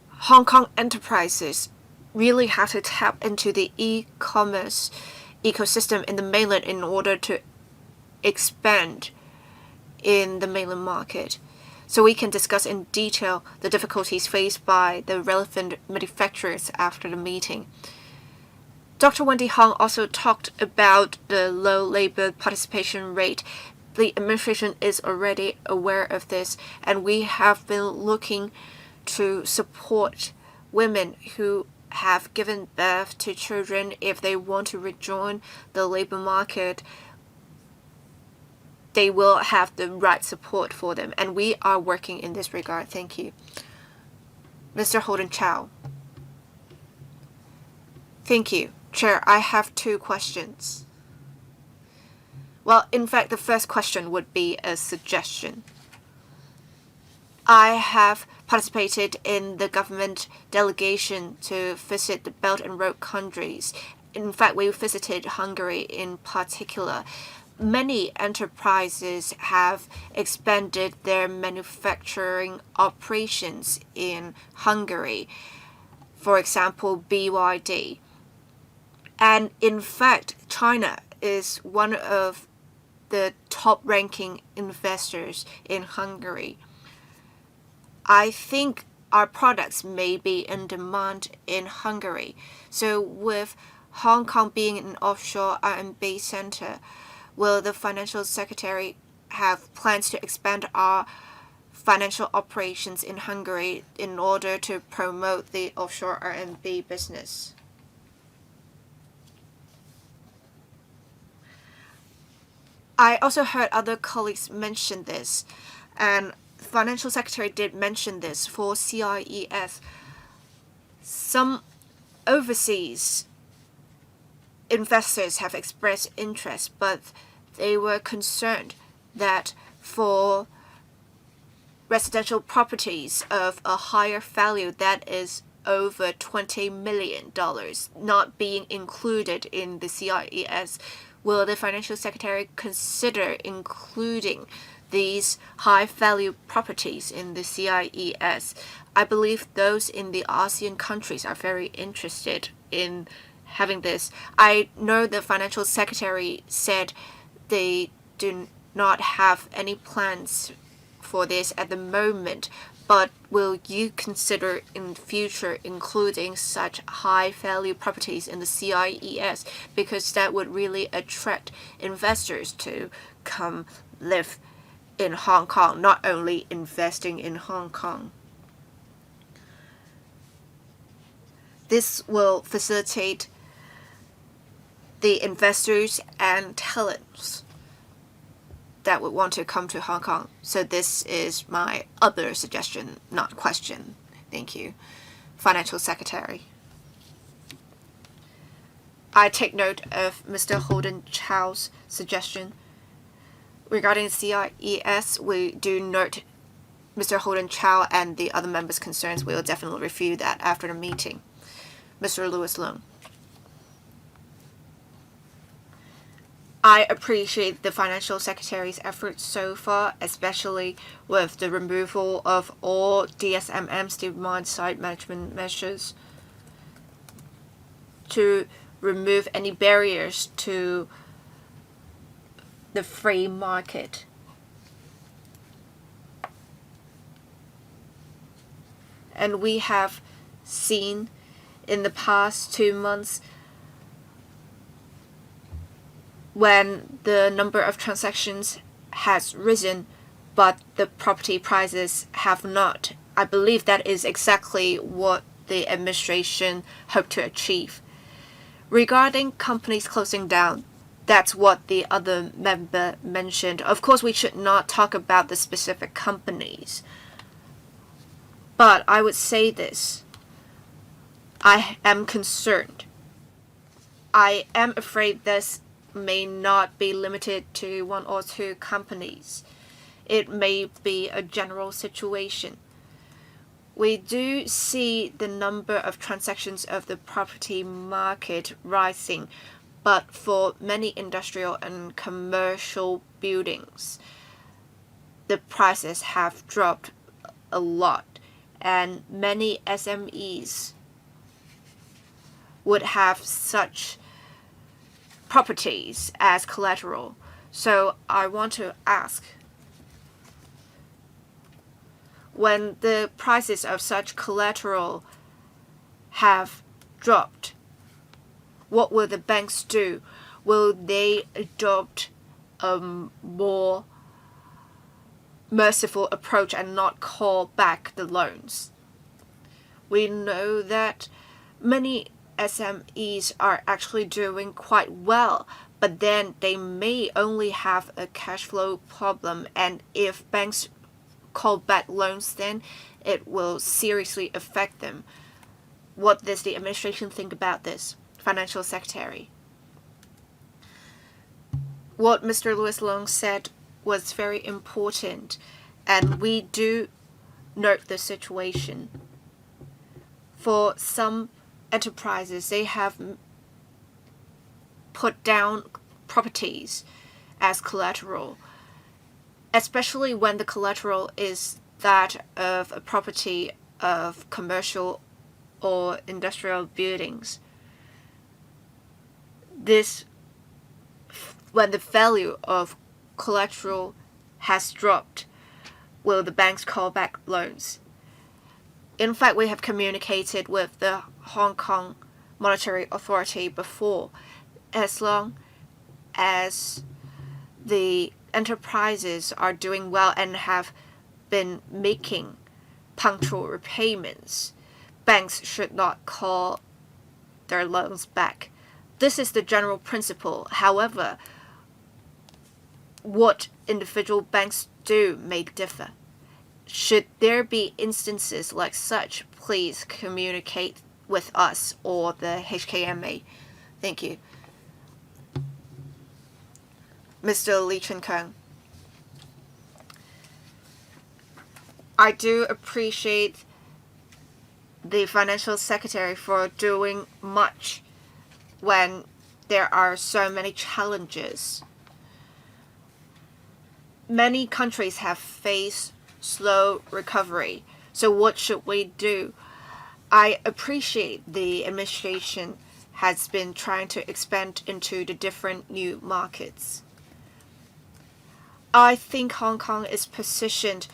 Hong Kong enterprises really have to tap into the e-commerce ecosystem in the mainland in order to expand in the mainland market. So we can discuss in detail the difficulties faced by the relevant manufacturers after the meeting. Dr. Wendy Hong also talked about the low labor participation rate. The administration is already aware of this, and we have been looking to support women who have given birth to children if they want to rejoin the labor market. They will have the right support for them, and we are working in this regard. Thank you. Mr. Holden Chow. Thank you. Chair, I have 2 questions. Well, in fact, the first question would be a suggestion. I have participated in the government delegation to visit the Belt and Road countries. In fact, we visited Hungary in particular. Many enterprises have expanded their manufacturing operations in Hungary. For example, BYD. And in fact, China is one of the top-ranking investors in Hungary. I think our products may be in demand in Hungary. So with Hong Kong being an offshore R&D center, will the Financial Secretary have plans to expand our financial operations in Hungary in order to promote the offshore R&D business? I also heard other colleagues mention this, and the Financial Secretary did mention this for CIES. Some overseas investors have expressed interest, but they were concerned that for residential properties of a higher value that is over $20 million not being included in the CIES, will the Financial Secretary consider including these high-value properties in the CIES? I believe those in the ASEAN countries are very interested in having this. I know the Financial Secretary said they do not have any plans for this at the moment, but will you consider in future including such high-value properties in the CIES, because that would really attract investors to come live in Hong Kong, not only investing in Hong Kong. This will facilitate the investors and talents that would want to come to Hong Kong. So this is my other suggestion, not question. Thank you. Financial Secretary. I take note of Mr. Holden Chow's suggestion. Regarding CIES, we do note Mr. Holden Chow and the other members' concerns. We will definitely review that after the meeting. Mr. Louis Leung. I appreciate the Financial Secretary's efforts so far, especially with the removal of all DSMM's demand-side management measures to remove any barriers to the free market. And we have seen in the past 2 months when the number of transactions has risen but the property prices have not. I believe that is exactly what the administration hoped to achieve. Regarding companies closing down, that's what the other member mentioned. Of course, we should not talk about the specific companies. But I would say this. I am concerned. I am afraid this may not be limited to one or two companies. It may be a general situation. We do see the number of transactions of the property market rising, but for many industrial and commercial buildings, the prices have dropped a lot, and many SMEs would have such properties as collateral. So I want to ask, when the prices of such collateral have dropped, what will the banks do? Will they adopt a more merciful approach and not call back the loans? We know that many SMEs are actually doing quite well, but then they may only have a cash flow problem, and if banks call back loans, then it will seriously affect them. What does the administration think about this? Financial Secretary. What Mr. Louis Long said was very important, and we do note the situation. For some enterprises, they have put down properties as collateral, especially when the collateral is that of a property of commercial or industrial buildings. When the value of collateral has dropped, will the banks call back loans? In fact, we have communicated with the Hong Kong Monetary Authority before. As long as the enterprises are doing well and have been making punctual repayments, banks should not call their loans back. This is the general principle. However, what individual banks do may differ. Should there be instances like such, please communicate with us or the HKMA. Thank you. Mr. Lee Chun-kung. I do appreciate the Financial Secretary for doing much when there are so many challenges. Many countries have faced slow recovery. So what should we do? I appreciate the administration has been trying to expand into the different new markets. I think Hong Kong is positioned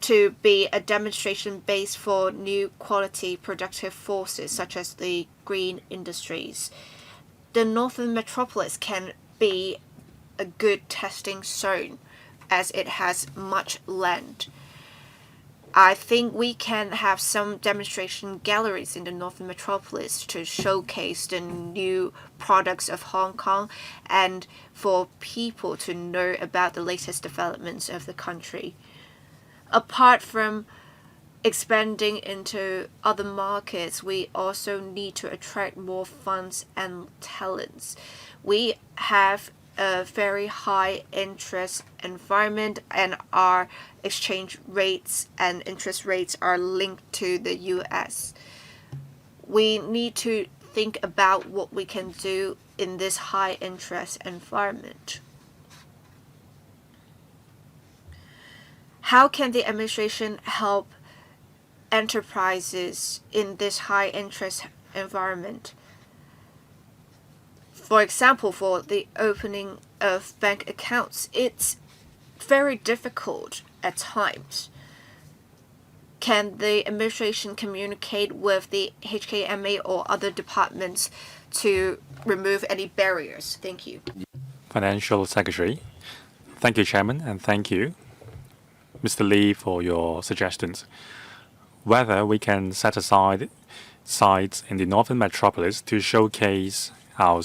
to be a demonstration base for new quality productive forces such as the green industries. The Northern Metropolis can be a good testing zone as it has much land. I think we can have some demonstration galleries in the Northern Metropolis to showcase the new products of Hong Kong and for people to know about the latest developments of the country. Apart from expanding into other markets, we also need to attract more funds and talents. We have a very high interest environment, and our exchange rates and interest rates are linked to the US. We need to think about what we can do in this high interest environment. How can the administration help enterprises in this high interest environment? For example, for the opening of bank accounts, it's very difficult at times. Can the administration communicate with the HKMA or other departments to remove any barriers? Thank you. Financial Secretary. Thank you, Chairman, and thank you Mr. Lee, for your suggestions. Whether we can set aside sites in the northern metropolis to showcase our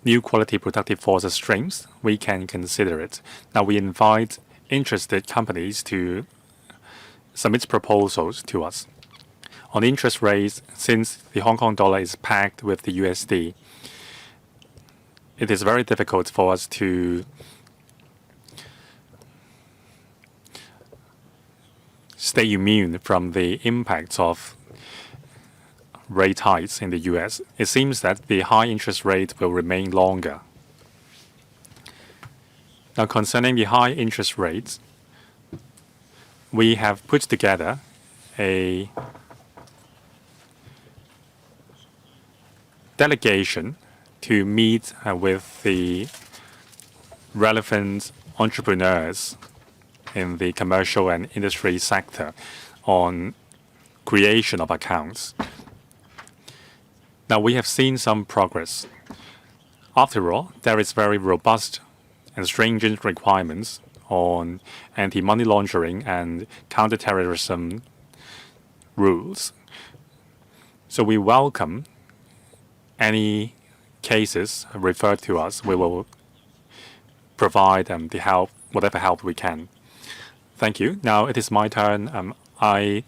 new quality productive forces strengths, we can consider it. Now we invite interested companies to submit proposals to us. On interest rates, since the Hong Kong dollar is pegged with the USD, it is very difficult for us to stay immune from the impacts of rate hikes in the US. It seems that the high interest rate will remain longer. Now, concerning the high interest rates, we have put together a delegation to meet with the relevant entrepreneurs in the commercial and industry sector on creation of accounts. Now, we have seen some progress. After all, there is very robust and stringent requirements on anti-money laundering and counterterrorism rules. So we welcome any cases referred to us. We will provide the help, whatever help we can. Thank you. Now it is my turn.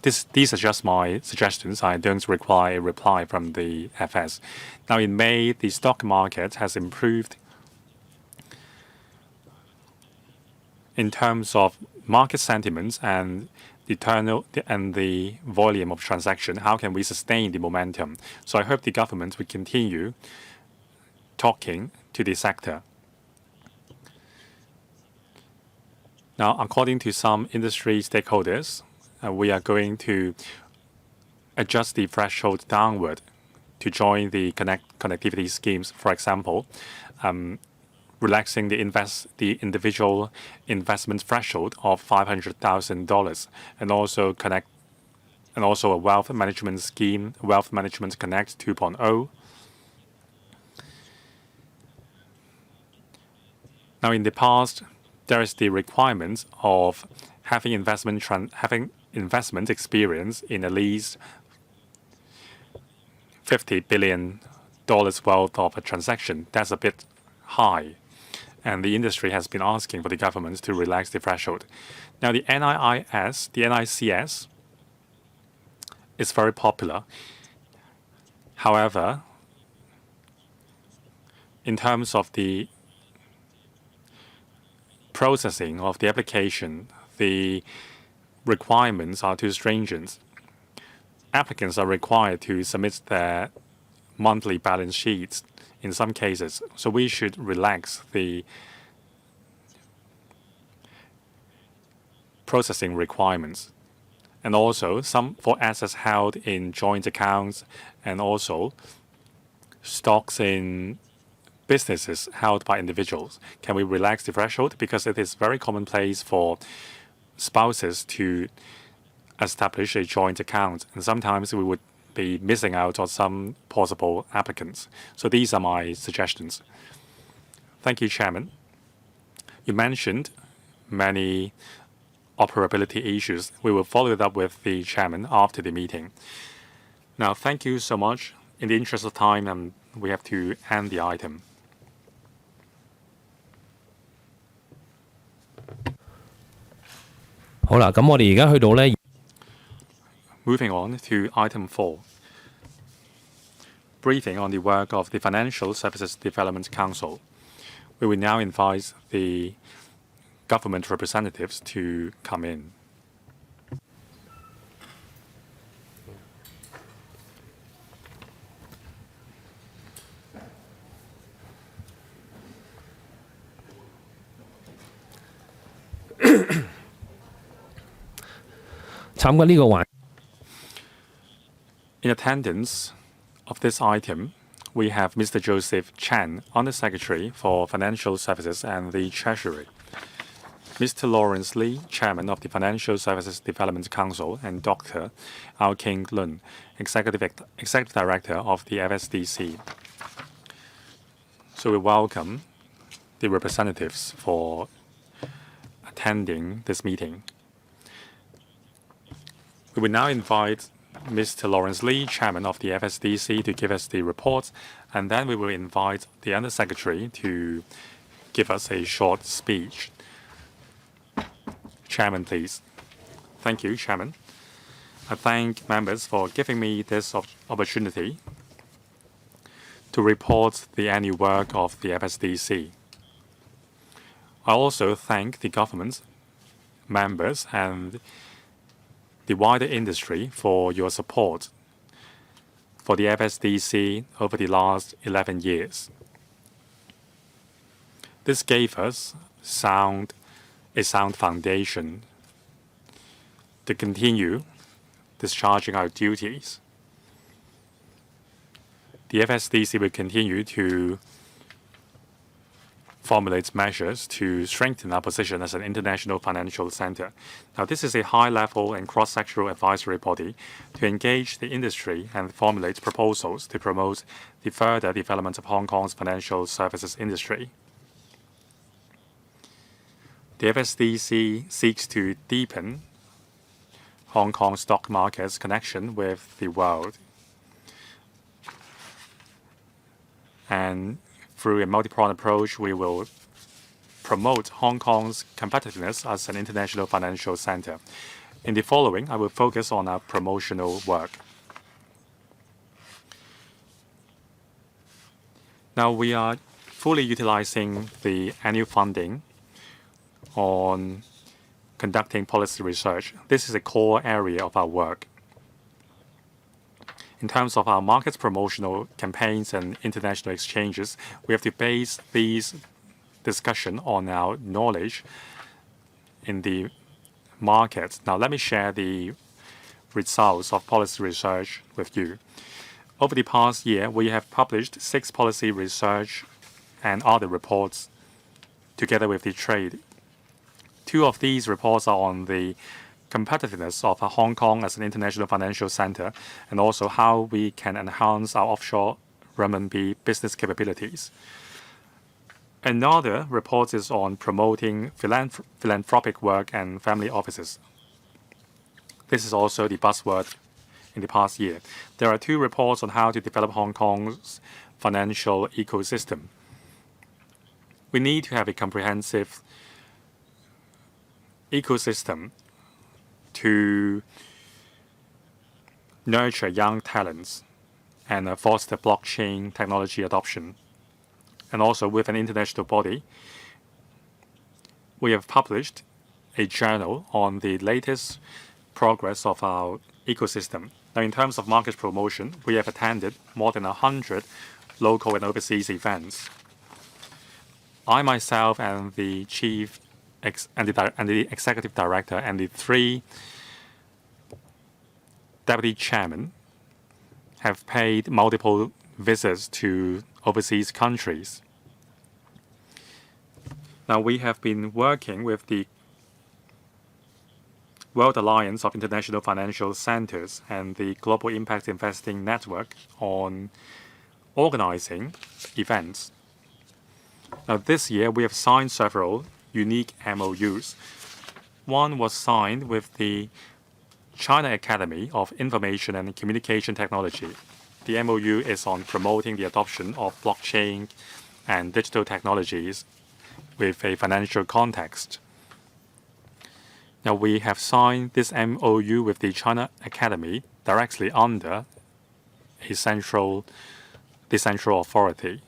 These are just my suggestions. I don't require a reply from the FS. Now in May, the stock market has improved in terms of market sentiments and the volume of transaction. How can we sustain the momentum? So I hope the government will continue talking to the sector. Now, according to some industry stakeholders, we are going to adjust the threshold downward to join the connectivity schemes. For example, relaxing the individual investment threshold of $500,000, and also a wealth management scheme, Wealth Management Connect 2.0. Now, in the past, there is the requirement of having investment experience in at least $50 billion worth of a transaction. That's a bit high, and the industry has been asking for the government to relax the threshold. Now, the NICS is very popular. However, in terms of the processing of the application, the requirements are too stringent. Applicants are required to submit their monthly balance sheets in some cases, so we should relax the processing requirements. And also, some for assets held in joint accounts and also stocks in businesses held by individuals. Can we relax the threshold? Because it is very commonplace for spouses to establish a joint account, and sometimes we would be missing out on some possible applicants. So these are my suggestions. Thank you, Chairman. You mentioned many operability issues. We will follow it up with the Chairman after the meeting. Now, thank you so much. In the interest of time, we have to end the item. Moving on to item 4, briefing on the work of the Financial Services Development Council. We will now invite the government representatives to come in. In attendance of this item, we have Mr. Joseph Chan, Under-Secretary for Financial Services and the Treasury, Mr. Lawrence Lee, Chairman of the Financial Services Development Council, and Dr. Ao-King Lun, Executive Director of the FSDC. So we welcome the representatives for attending this meeting. We will now invite Mr. Lawrence Lee, Chairman of the FSDC, to give us the report, and then we will invite the Undersecretary to give us a short speech. Chairman, please. Thank you, Chairman. I thank members for giving me this opportunity to report the annual work of the FSDC. I also thank the government, members, and the wider industry for your support for the FSDC over the last 11 years. This gave us a sound foundation to continue discharging our duties. The FSDC will continue to formulate measures to strengthen our position as an international financial center. Now, this is a high-level and cross-sectoral advisory body to engage the industry and formulate proposals to promote the further development of Hong Kong's financial services industry. The FSDC seeks to deepen Hong Kong stock market's connection with the world, and through a multi-pronged approach, we will promote Hong Kong's competitiveness as an international financial center. In the following, I will focus on our promotional work. Now, we are fully utilizing the annual funding on conducting policy research. This is a core area of our work. In terms of our markets promotional campaigns and international exchanges, we have to base these discussions on our knowledge in the market. Now, let me share the results of policy research with you. Over the past year, we have published 6 policy research and other reports together with the trade. 2 of these reports are on the competitiveness of Hong Kong as an international financial center, and also how we can enhance our offshore renminbi business capabilities. Another report is on promoting philanthropic work and family offices. This is also the buzzword in the past year. There are 2 reports on how to develop Hong Kong's financial ecosystem. We need to have a comprehensive ecosystem to nurture young talents and foster blockchain technology adoption. And also with an international body, we have published a journal on the latest progress of our ecosystem. Now, in terms of market promotion, we have attended more than 100 local and overseas events. I myself and the chief and the executive director and the 3 deputy chairmen have paid multiple visits to overseas countries. Now, we have been working with the World Alliance of International Financial Centers and the Global Impact Investing Network on organizing events. Now, this year, we have signed several unique MOUs. One was signed with the China Academy of Information and Communication Technology. The MOU is on promoting the adoption of blockchain and digital technologies with a financial context. Now, we have signed this MOU with the China Academy directly under a central authority.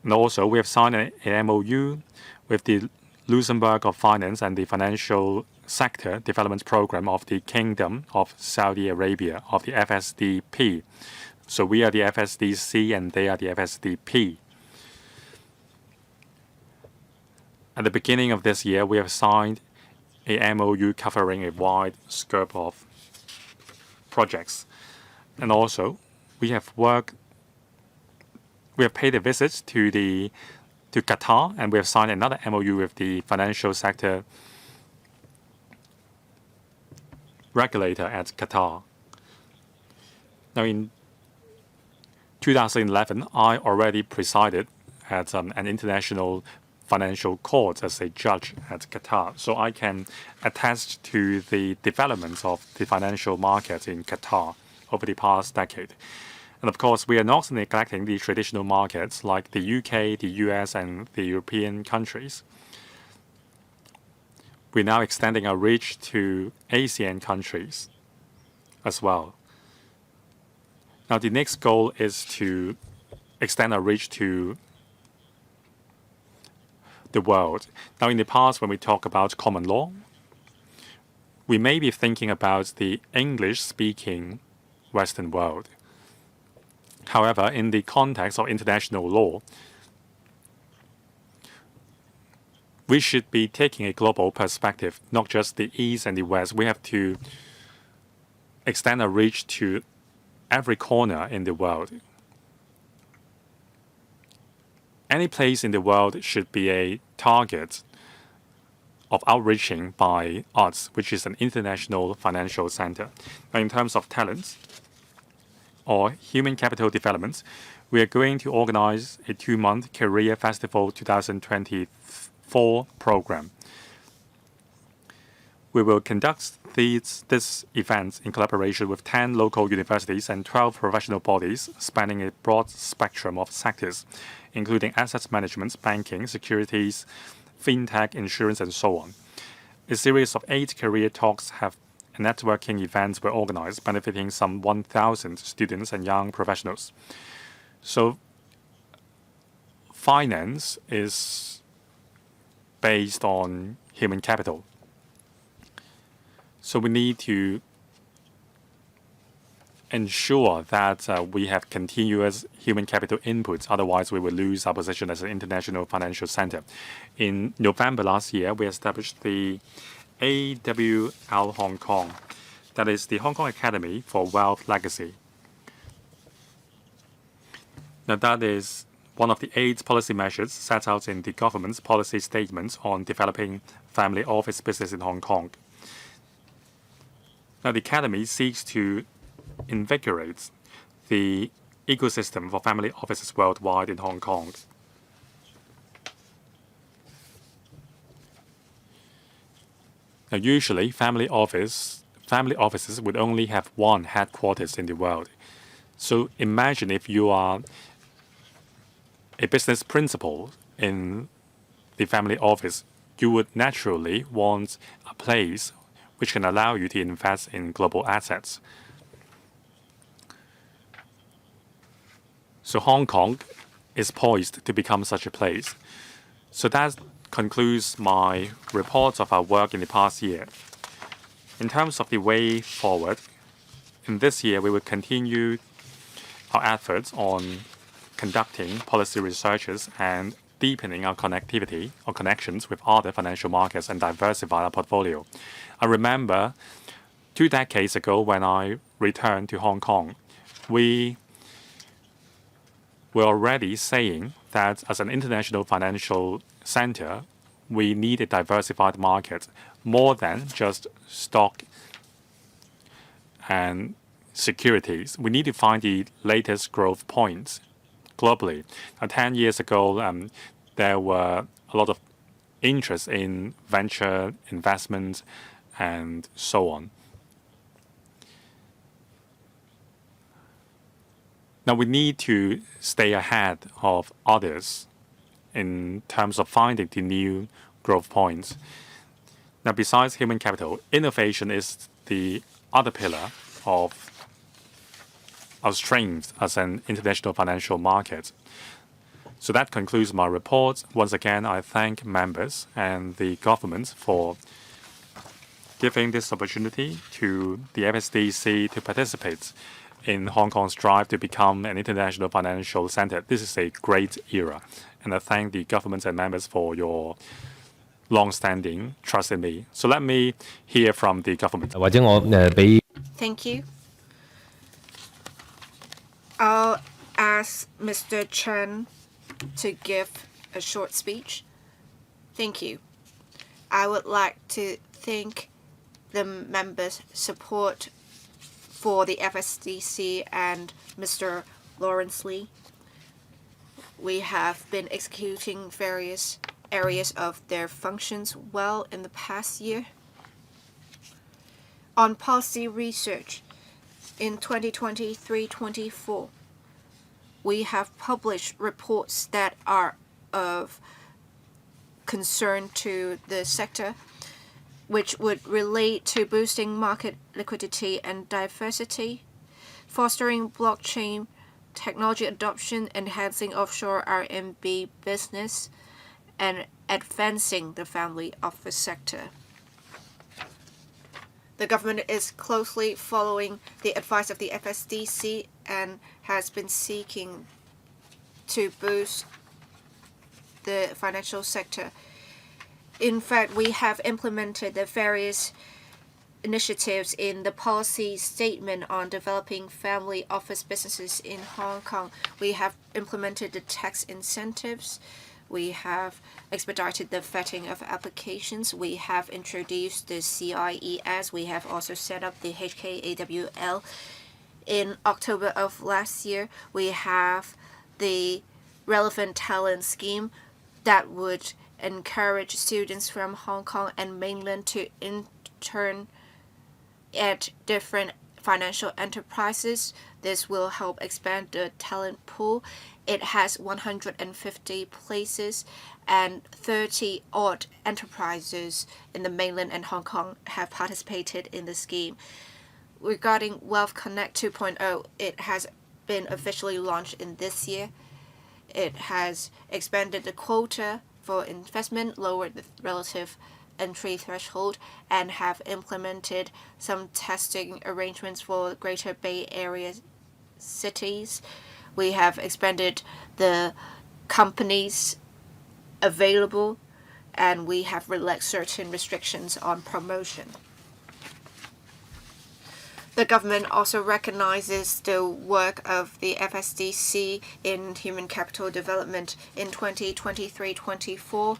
And also, we have signed an MOU with the Luxembourg of Finance and the Financial Sector Development Program of the Kingdom of Saudi Arabia, of the FSDP. So we are the FSDC and they are the FSDP. At the beginning of this year, we have signed a MOU covering a wide scope of projects. And also, we have paid a visit to Qatar, and we have signed another MOU with the financial sector regulator at Qatar. Now, in 2011, I already presided at an international financial court as a judge at Qatar, so I can attest to the development of the financial market in Qatar over the past decade. And of course, we are not neglecting the traditional markets like the UK, the US, and the European countries. We're now extending our reach to ASEAN countries as well. Now, the next goal is to extend our reach to the world. Now, in the past, when we talk about common law, we may be thinking about the English-speaking Western world. However, in the context of international law, we should be taking a global perspective, not just the East and the West. We have to extend our reach to every corner in the world. Any place in the world should be a target of outreaching by us, which is an international financial center. Now, in terms of talents or human capital development, we are going to organize a 2-month Career Festival 2024 program. We will conduct this event in collaboration with 10 local universities and 12 professional bodies spanning a broad spectrum of sectors, including asset management, banking, securities, fintech, insurance, and so on. A series of 8 career talks and networking events were organized, benefiting some 1,000 students and young professionals. So finance is based on human capital. So we need to ensure that we have continuous human capital inputs. Otherwise, we will lose our position as an international financial center. In November last year, we established the AWL Hong Kong, that is the Hong Kong Academy for Wealth Legacy. Now, that is one of the 8 policy measures set out in the government's policy statements on developing family office business in Hong Kong. Now, the Academy seeks to invigorate the ecosystem for family offices worldwide in Hong Kong. Now, usually, family offices would only have one headquarters in the world. So imagine if you are a business principal in the family office, you would naturally want a place which can allow you to invest in global assets. So Hong Kong is poised to become such a place. So that concludes my report of our work in the past year. In terms of the way forward, in this year we will continue our efforts on conducting policy researches and deepening our connectivity or connections with other financial markets and diversify our portfolio. I remember 2 decades ago when I returned to Hong Kong, we were already saying that as an international financial center, we need a diversified market more than just stock and securities. We need to find the latest growth points globally. 10 years ago, there were a lot of interest in venture investment and so on. Now we need to stay ahead of others in terms of finding the new growth points. Now, besides human capital, innovation is the other pillar of our strength as an international financial market. So that concludes my report. Once again, I thank members and the government for giving this opportunity to the FSDC to participate in Hong Kong's drive to become an international financial center. This is a great era, and I thank the government and members for your long-standing trust in me. So let me hear from the government. Thank you. I'll ask Mr. Chen to give a short speech. Thank you. I would like to thank the members' support for the FSDC and Mr. Lawrence Lee. We have been executing various areas of their functions well in the past year. On policy research, in 2023-24, we have published reports that are of concern to the sector, which would relate to boosting market liquidity and diversity, fostering blockchain technology adoption, enhancing offshore RMB business, and advancing the family office sector. The government is closely following the advice of the FSDC and has been seeking to boost the financial sector. In fact, we have implemented the various initiatives in the policy statement on developing family office businesses in Hong Kong. We have implemented the tax incentives. We have expedited the vetting of applications. We have introduced the CIES. We have also set up the HKAWL. In October of last year, we have the relevant talent scheme that would encourage students from Hong Kong and mainland to intern at different financial enterprises. This will help expand the talent pool. It has 150 places and 30 odd enterprises in the mainland and Hong Kong have participated in the scheme. Regarding Wealth Connect 2.0, it has been officially launched in this year. It has expanded the quota for investment, lowered the relative entry threshold, and have implemented some testing arrangements for Greater Bay Area cities. We have expanded the companies available, and we have relaxed certain restrictions on promotion. The government also recognizes the work of the FSDC in human capital development in 2023-24.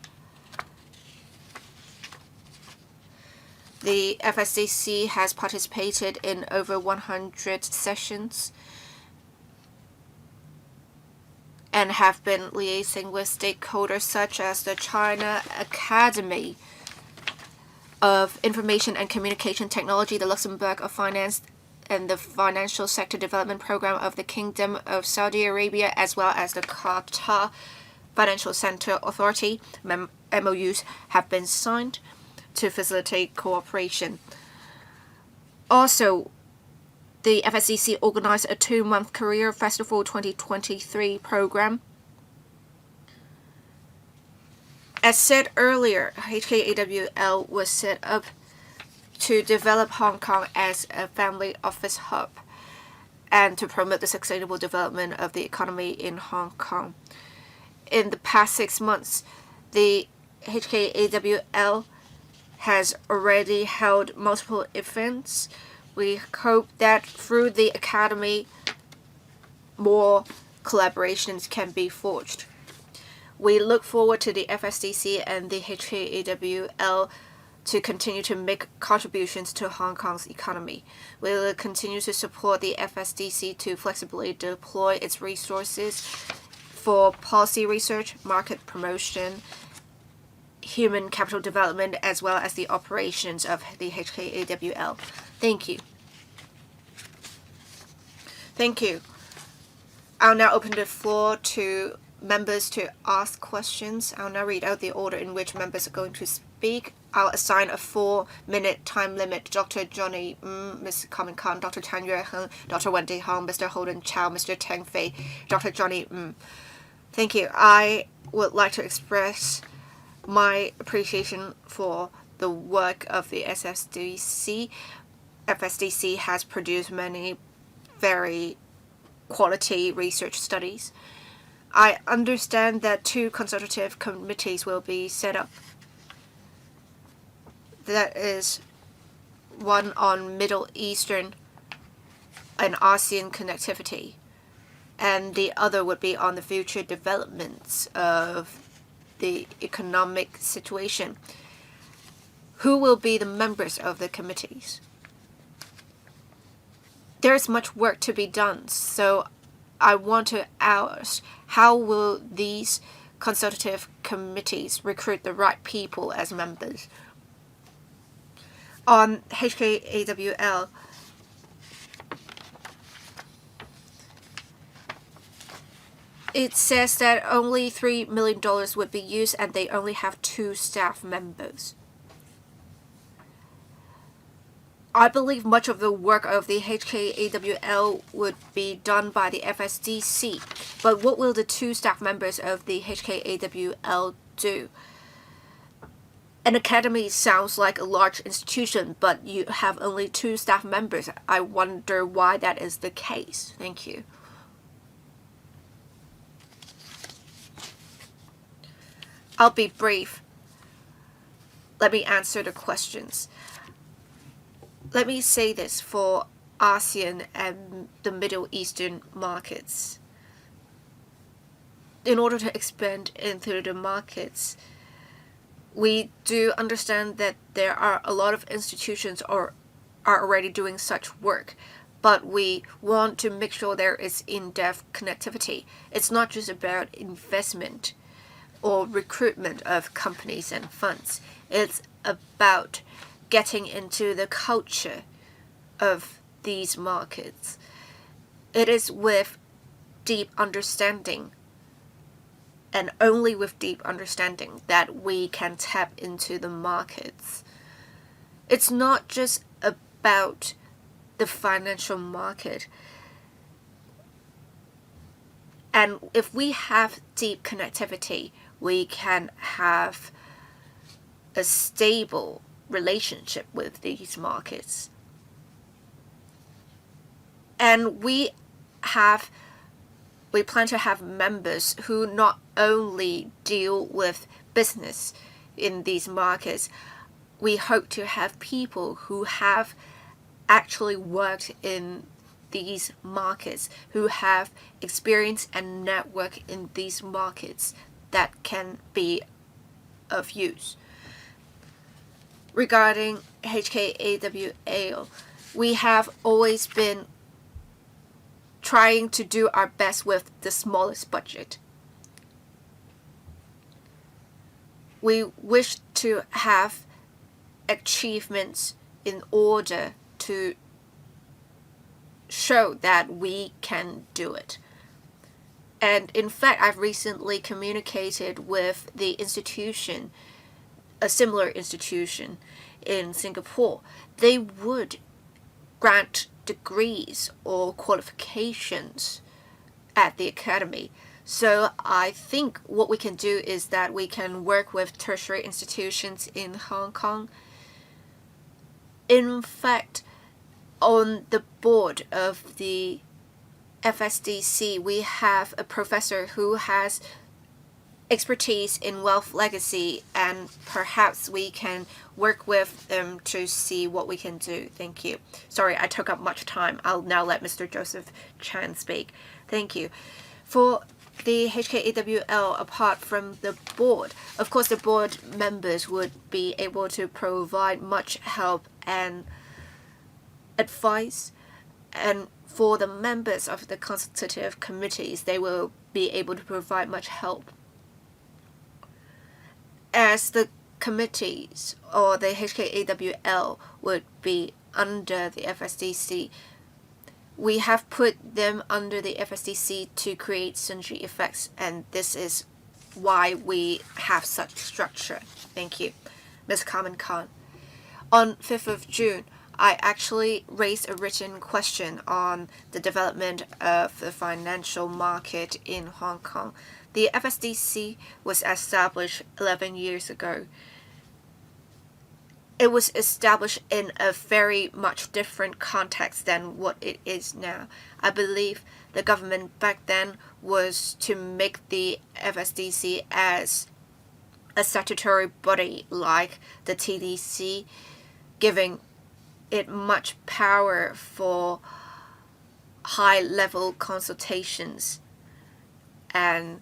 The FSDC has participated in over 100 sessions and have been liaising with stakeholders such as the China Academy of Information and Communication Technology, the Luxembourg of Finance, and the Financial Sector Development Program of the Kingdom of Saudi Arabia, as well as the Qatar Financial Center Authority. MOUs have been signed to facilitate cooperation. Also, the FSCC organized a 2-month Career Festival 2023 program. As said earlier, HKAWL was set up to develop Hong Kong as a family office hub and to promote the sustainable development of the economy in Hong Kong. In the past 6 months, the HKAWL has already held multiple events. We hope that through the Academy, more collaborations can be forged. We look forward to the FSDC and the HKAWL to continue to make contributions to Hong Kong's economy. We will continue to support the FSDC to flexibly deploy its resources for policy research, market promotion, human capital development, as well as the operations of the HKAWL. Thank you. Thank you. I'll now open the floor to members to ask questions. I'll now read out the order in which members are going to speak. I'll assign a 4-minute time limit. Dr. Johnny Ms. Carmen Khan, Dr. Tan Yueheng, Dr. Wendy Hong, Mr. Holden Chow, Mr. Teng Fei, Dr. Johnny Thank you. I would like to express my appreciation for the work of the FSDC. FSDC has produced many very quality research studies. I understand that 2 consultative committees will be set up. That is one on Middle Eastern and ASEAN connectivity, and the other would be on the future developments of the economic situation. Who will be the members of the committees? There's much work to be done, so I want to ask, how will these consultative committees recruit the right people as members. On HKAWL, it says that only $3 million would be used and they only have 2 staff members. I believe much of the work of the HKAWL would be done by the FSDC, but what will the 2 staff members of the HKAWL do? An academy sounds like a large institution, but you have only 2 staff members. I wonder why that is the case. Thank you. I'll be brief. Let me answer the questions. Let me say this for ASEAN and the Middle Eastern markets. In order to expand into the markets, we do understand that there are a lot of institutions are already doing such work, but we want to make sure there is in-depth connectivity. It's not just about investment or recruitment of companies and funds. It's about getting into the culture of these markets. It is with deep understanding, and only with deep understanding, that we can tap into the markets. It's not just about the financial market. And if we have deep connectivity, we can have a stable relationship with these markets. And we plan to have members who not only deal with business in these markets, we hope to have people who have actually worked in these markets, who have experience and network in these markets that can be of use. Regarding HKAWL, we have always been trying to do our best with the smallest budget. We wish to have achievements in order to show that we can do it. And in fact, I've recently communicated with the institution, a similar institution in Singapore. They would grant degrees or qualifications at the academy. So I think what we can do is that we can work with tertiary institutions in Hong Kong. In fact, on the board of the FSDC, we have a professor who has expertise in wealth legacy, and perhaps we can work with them to see what we can do. Thank you. Sorry, I took up much time. I'll now let Mr. Joseph Chan speak. Thank you. For the HKAWL, apart from the board, of course the board members would be able to provide much help and advice, and for the members of the consultative committees, they will be able to provide much help. As the committees or the HKAWL would be under the FSDC, we have put them under the FSDC to create synergy effects, and this is why we have such structure. Thank you. Ms. Carmen Khan. On 5th of June, I actually raised a written question on the development of the financial market in Hong Kong. The FSDC was established 11 years ago. It was established in a very much different context than what it is now. I believe the government back then was to make the FSDC as a statutory body like the TDC, giving it much power for high-level consultations and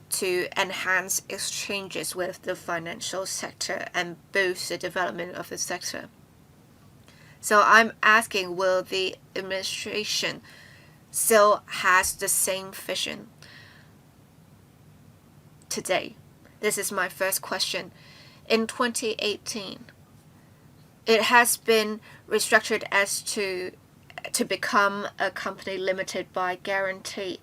to enhance exchanges with the financial sector and boost the development of the sector. So I'm asking, will the administration still has the same vision today? This is my first question. In 2018, it has been restructured as to become a company limited by guarantee.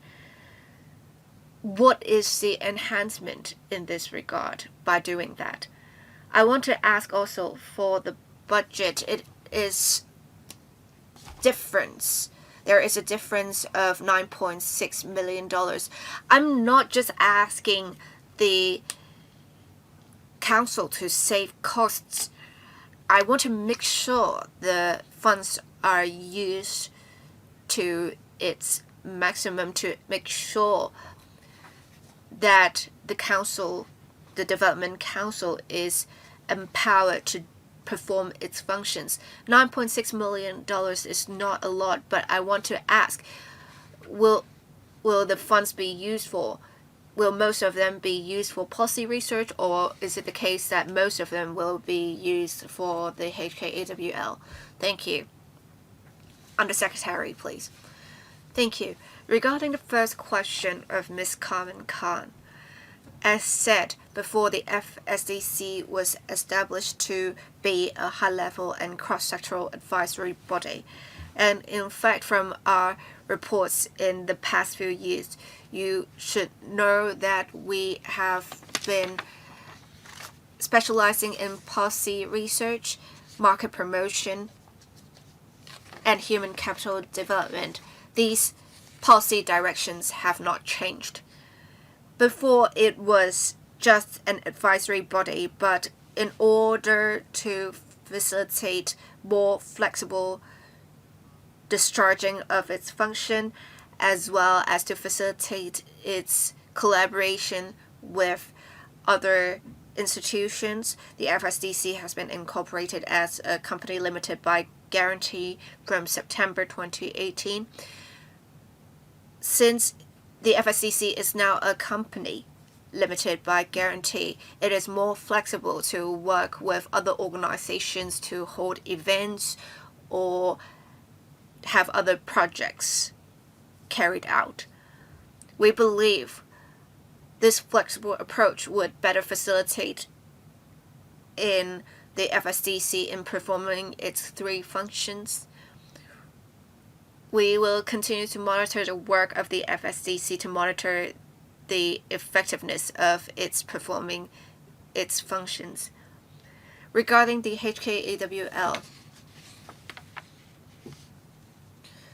What is the enhancement in this regard by doing that? I want to ask also for the budget. It is difference. There is a difference of $9.6 million. I'm not just asking the council to save costs. I want to make sure the funds are used to its maximum, to make sure that the council, the development council, is empowered to perform its functions. $9.6 million is not a lot, but I want to ask, will the funds be used for? Will most of them be used for policy research, or is it the case that most of them will be used for the HKAWL? Thank you. Undersecretary, please. Thank you. Regarding the first question of Ms. Carmen Khan, as said before, the FSDC was established to be a high-level and cross-sectoral advisory body. And in fact, from our reports in the past few years, you should know that we have been specializing in policy research, market promotion, and human capital development. These policy directions have not changed. Before, it was just an advisory body, but in order to facilitate more flexible discharging of its function, as well as to facilitate its collaboration with other institutions, the FSDC has been incorporated as a company limited by guarantee from September 2018. Since the FSDC is now a company limited by guarantee, it is more flexible to work with other organizations to hold events or have other projects carried out. We believe this flexible approach would better facilitate in the FSDC in performing its three functions. We will continue to monitor the work of the FSDC to monitor the effectiveness of its performing its functions. Regarding the HKAWL,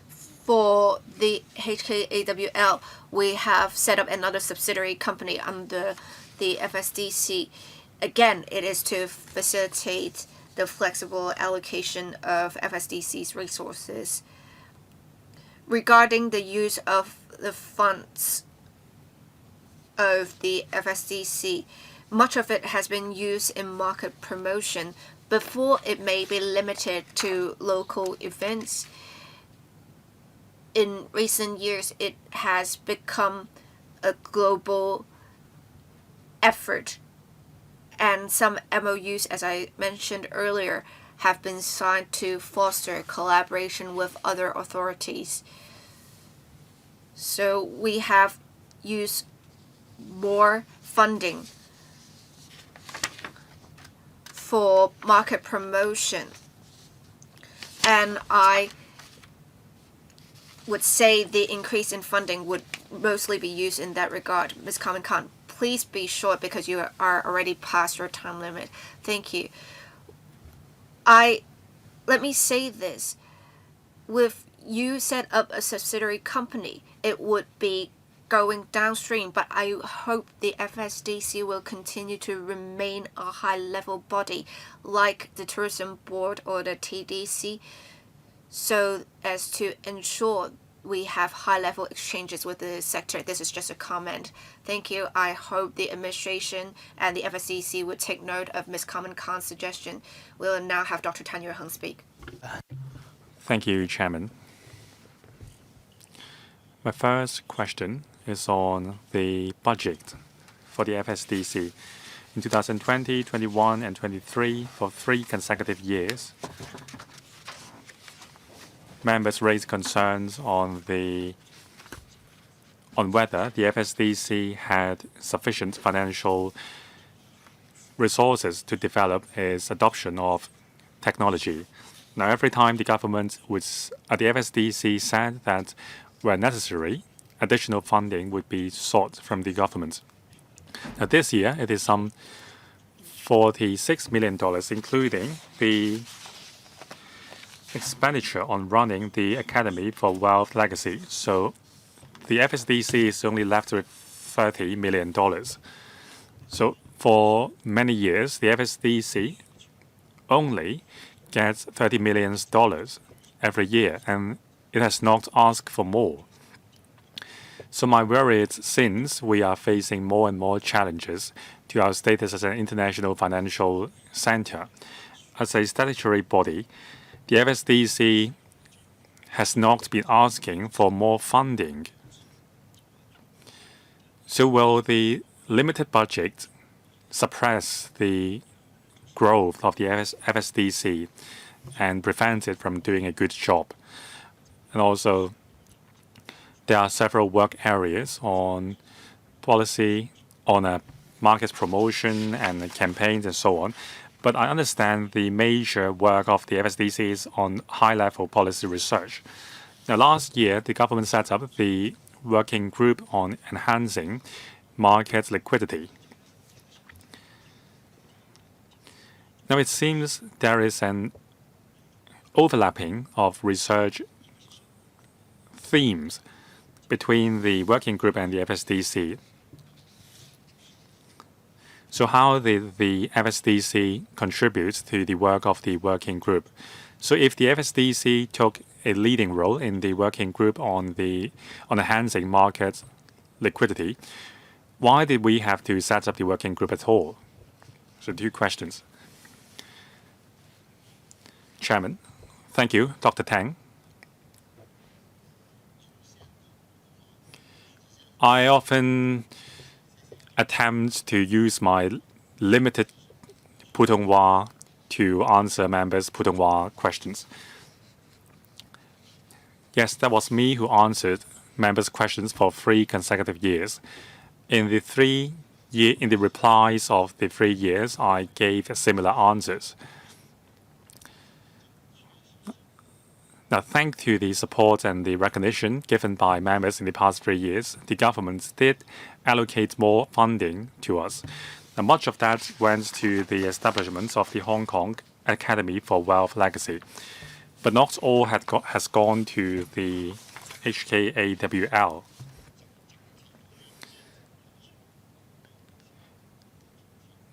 for the HKAWL, we have set up another subsidiary company under the FSDC. Again, it is to facilitate the flexible allocation of FSDC's resources. Regarding the use of the funds of the FSDC, much of it has been used in market promotion. Before, it may be limited to local events. In recent years, it has become a global effort, and some MOUs, as I mentioned earlier, have been signed to foster collaboration with other authorities. So we have used more funding for market promotion, and I would say the increase in funding would mostly be used in that regard. Ms. Carmen Khan, please be short because you are already past your time limit. Thank you. Let me say this. With you set up a subsidiary company, it would be going downstream, but I hope the FSDC will continue to remain a high-level body like the Tourism Board or the TDC, so as to ensure we have high-level exchanges with the sector. This is just a comment. Thank you. I hope the administration and the FSDC would take note of Ms. Carmen Khan's suggestion. We will now have Dr. Tan Yue-hung speak. Thank you, Chairman. My first question is on the budget for the FSDC. In 2020, 21, and 23, for 3 consecutive years, members raised concerns on the on whether the FSDC had sufficient financial resources to develop its adoption of technology. Now, every time the government the FSDC said that where necessary, additional funding would be sought from the government. Now, this year, it is some $46 million, including the expenditure on running the Academy for Wealth Legacy. So the FSDC is only left with $30 million. So for many years, the FSDC only gets $30 million every year, and it has not asked for more. So my worry is, since we are facing more and more challenges to our status as an international financial center, as a statutory body, the FSDC has not been asking for more funding. So will the limited budget suppress the growth of the FSDC and prevent it from doing a good job? And also, there are several work areas on policy, on market promotion and campaigns and so on. But I understand the major work of the FSDC is on high-level policy research. Now, last year, the government set up the working group on enhancing market liquidity. Now, it seems there is an overlapping of research themes between the working group and the FSDC. So how did the FSDC contribute to the work of the working group? So if the FSDC took a leading role in the working group on enhancing market liquidity, why did we have to set up the working group at all? So 2 questions. Chairman, thank you, Dr. Tang. I often attempt to use my limited Putonghua to answer members' Putonghua questions. Yes, that was me who answered members' questions for 3 consecutive years. In the replies of the 3 years, I gave similar answers. Now, thanks to the support and the recognition given by members in the past 3 years, the government did allocate more funding to us. Now, much of that went to the establishment of the Hong Kong Academy for Wealth Legacy, but not all has gone to the HKAWL.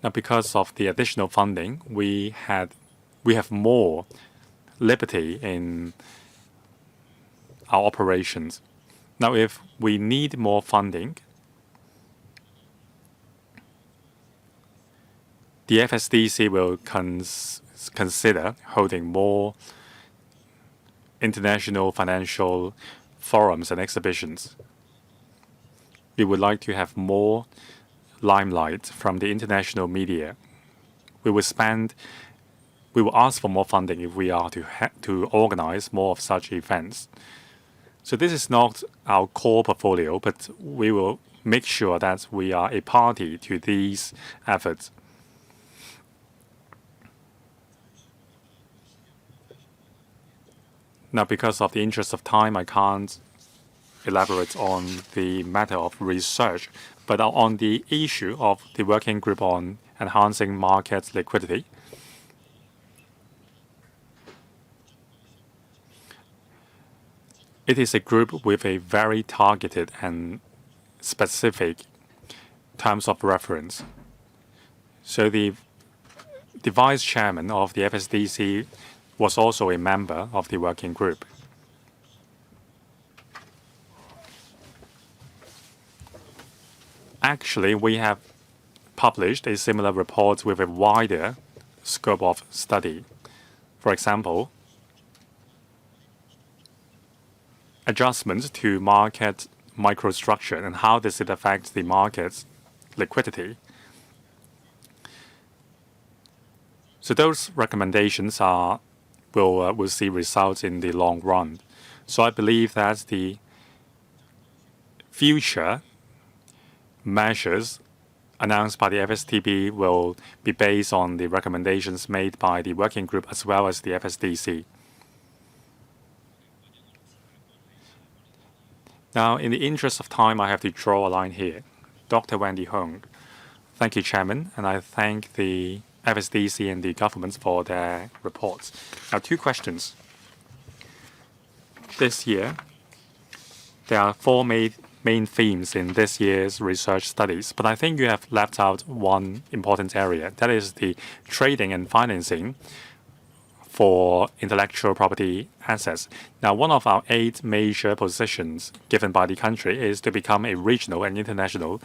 Now, because of the additional funding, we have more liberty in our operations. Now, if we need more funding, the FSDC will consider holding more international financial forums and exhibitions. We would like to have more limelight from the international media. We will ask for more funding if we are to organize more of such events. So this is not our core portfolio, but we will make sure that we are a party to these efforts. Now, because of the interest of time, I can't elaborate on the matter of research, but on the issue of the working group on enhancing market liquidity, it is a group with a very targeted and specific terms of reference. So the vice chairman of the FSDC was also a member of the working group. Actually, we have published a similar report with a wider scope of study. For example, adjustments to market microstructure and how does it affect the market's liquidity. So those recommendations will see results in the long run. So I believe that the future measures announced by the FSTB will be based on the recommendations made by the working group as well as the FSDC. Now, in the interest of time, I have to draw a line here. Dr. Wendy Hung. Thank you, Chairman, and I thank the FSDC and the governments for their reports. Now, two questions. This year, there are four main themes in this year's research studies, but I think you have left out one important area. That is the trading and financing for intellectual property assets. Now, one of our 8 major positions given by the country is to become a regional and international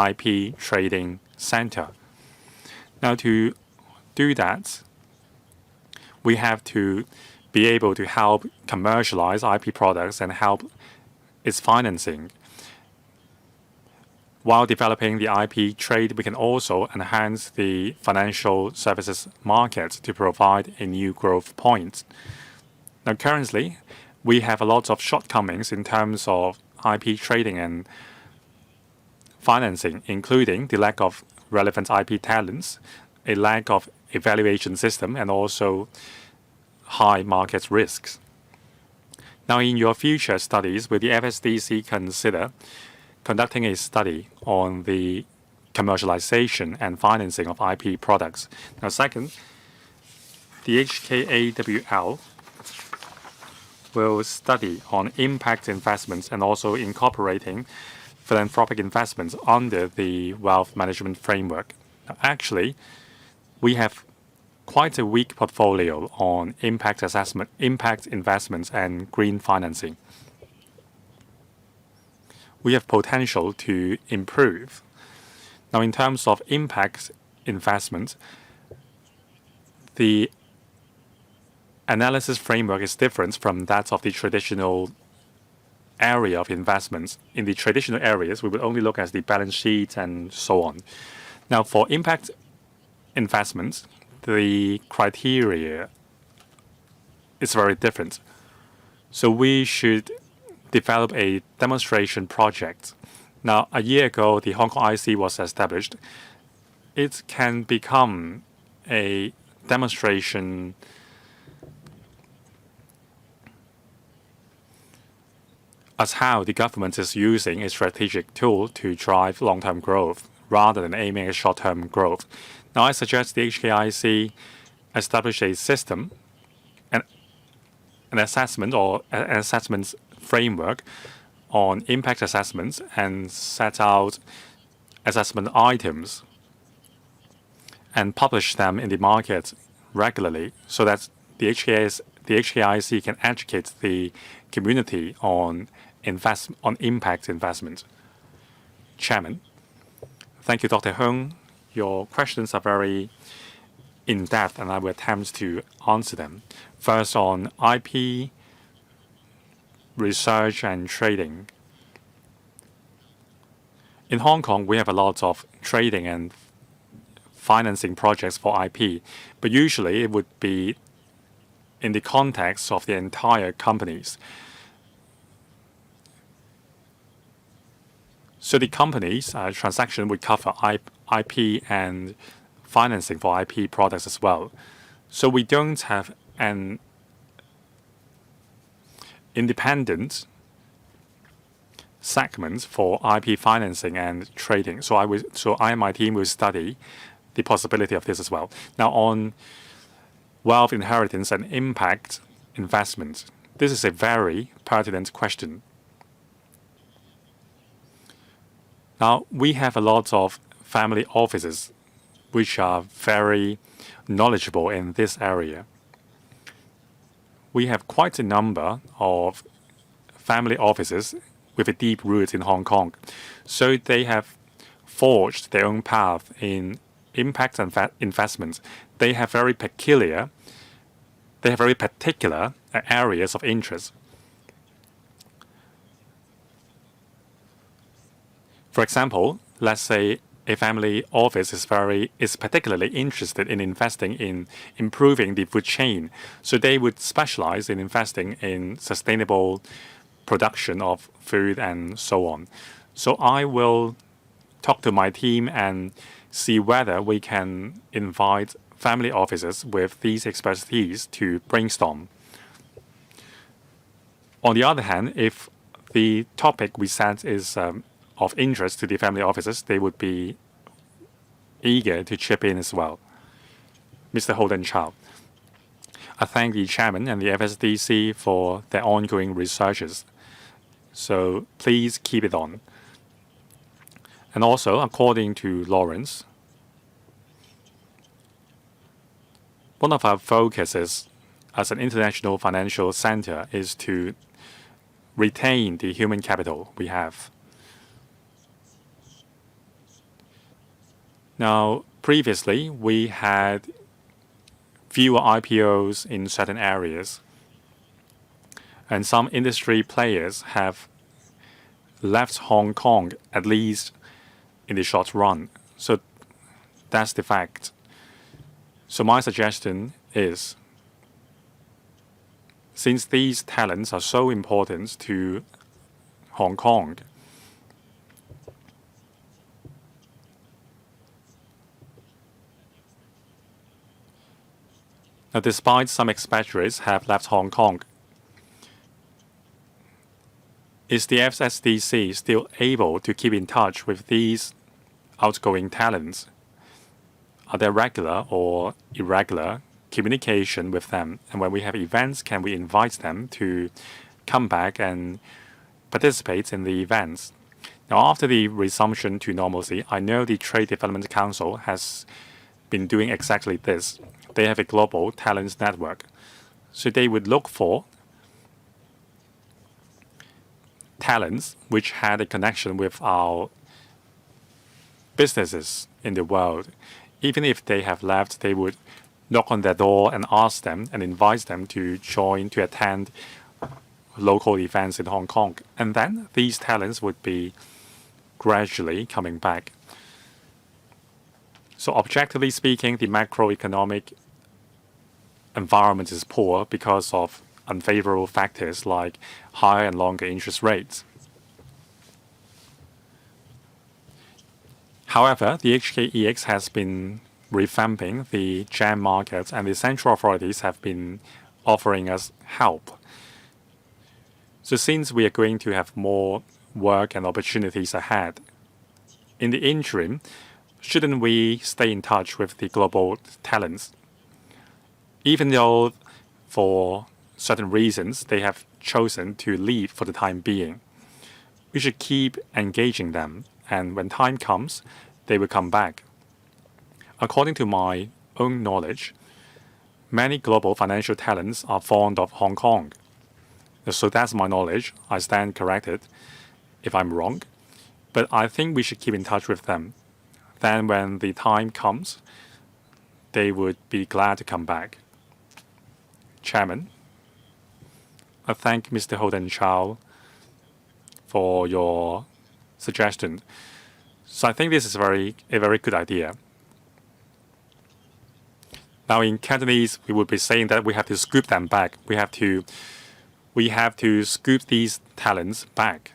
IP trading center. Now, to do that, we have to be able to help commercialize IP products and help its financing. While developing the IP trade, we can also enhance the financial services market to provide a new growth point. Now, currently, we have a lot of shortcomings in terms of IP trading and financing, including the lack of relevant IP talents, a lack of evaluation system, and also high market risks. Now, in your future studies, will the FSDC consider conducting a study on the commercialization and financing of IP products? Now, second, the HKAWL will study on impact investments and also incorporating philanthropic investments under the wealth management framework. Now, actually, we have quite a weak portfolio on impact assessment, impact investments, and green financing. We have potential to improve. Now, in terms of impact investment, the analysis framework is different from that of the traditional area of investments. In the traditional areas, we will only look at the balance sheet and so on. Now, for impact investments, the criteria is very different. So we should develop a demonstration project. Now, a year ago, the Hong Kong IC was established. It can become a demonstration as how the government is using a strategic tool to drive long-term growth rather than aiming at short-term growth. Now, I suggest the HKIC establish a system, an assessment or an assessment framework on impact assessments and set out assessment items and publish them in the market regularly so that the HKIC can educate the community on impact investment. Chairman, thank you, Dr. Hung. Your questions are very in-depth, and I will attempt to answer them. First, on IP research and trading. In Hong Kong, we have a lot of trading and financing projects for IP, but usually it would be in the context of the entire companies. So the company's transaction would cover IP and financing for IP products as well. So we don't have an independent segment for IP financing and trading. So I and my team will study the possibility of this as well. Now, on wealth inheritance and impact investment, this is a very pertinent question. Now, we have a lot of family offices which are very knowledgeable in this area. We have quite a number of family offices with a deep root in Hong Kong. So they have forged their own path in impact and investments. They have very particular areas of interest. For example, let's say a family office is particularly interested in investing in improving the food chain. So they would specialize in investing in sustainable production of food and so on. So I will talk to my team and see whether we can invite family offices with these expertise to brainstorm. On the other hand, if the topic we set is of interest to the family offices, they would be eager to chip in as well. Mr. Holden Chow. I thank the chairman and the FSDC for their ongoing researches. So please keep it on. And also, according to Lawrence, one of our focuses as an international financial center is to retain the human capital we have. Now, previously, we had fewer IPOs in certain areas, and some industry players have left Hong Kong, at least in the short run. So that's the fact. So my suggestion is, since these talents are so important to Hong Kong, now, despite some expatriates have left Hong Kong, is the FSDC still able to keep in touch with these outgoing talents? Are there regular or irregular communication with them? And when we have events, can we invite them to come back and participate in the events? Now, after the resumption to normalcy, I know the Trade Development Council has been doing exactly this. They have a global talents network. So they would look for talents which had a connection with our businesses in the world. Even if they have left, they would knock on their door and ask them and invite them to join, to attend local events in Hong Kong. And then these talents would be gradually coming back. So objectively speaking, the macroeconomic environment is poor because of unfavorable factors like higher and longer interest rates. However, the HKEX has been revamping the GEM markets, and the central authorities have been offering us help. So since we are going to have more work and opportunities ahead, in the interim, shouldn't we stay in touch with the global talents? Even though for certain reasons they have chosen to leave for the time being, we should keep engaging them, and when time comes, they will come back. According to my own knowledge, many global financial talents are fond of Hong Kong. So that's my knowledge. I stand corrected if I'm wrong. But I think we should keep in touch with them. Then when the time comes, they would be glad to come back. Chairman, I thank Mr. Holden Chow for your suggestion. So I think this is a very good idea. Now in Cantonese, we would be saying that we have to scoop them back. We have to scoop these talents back.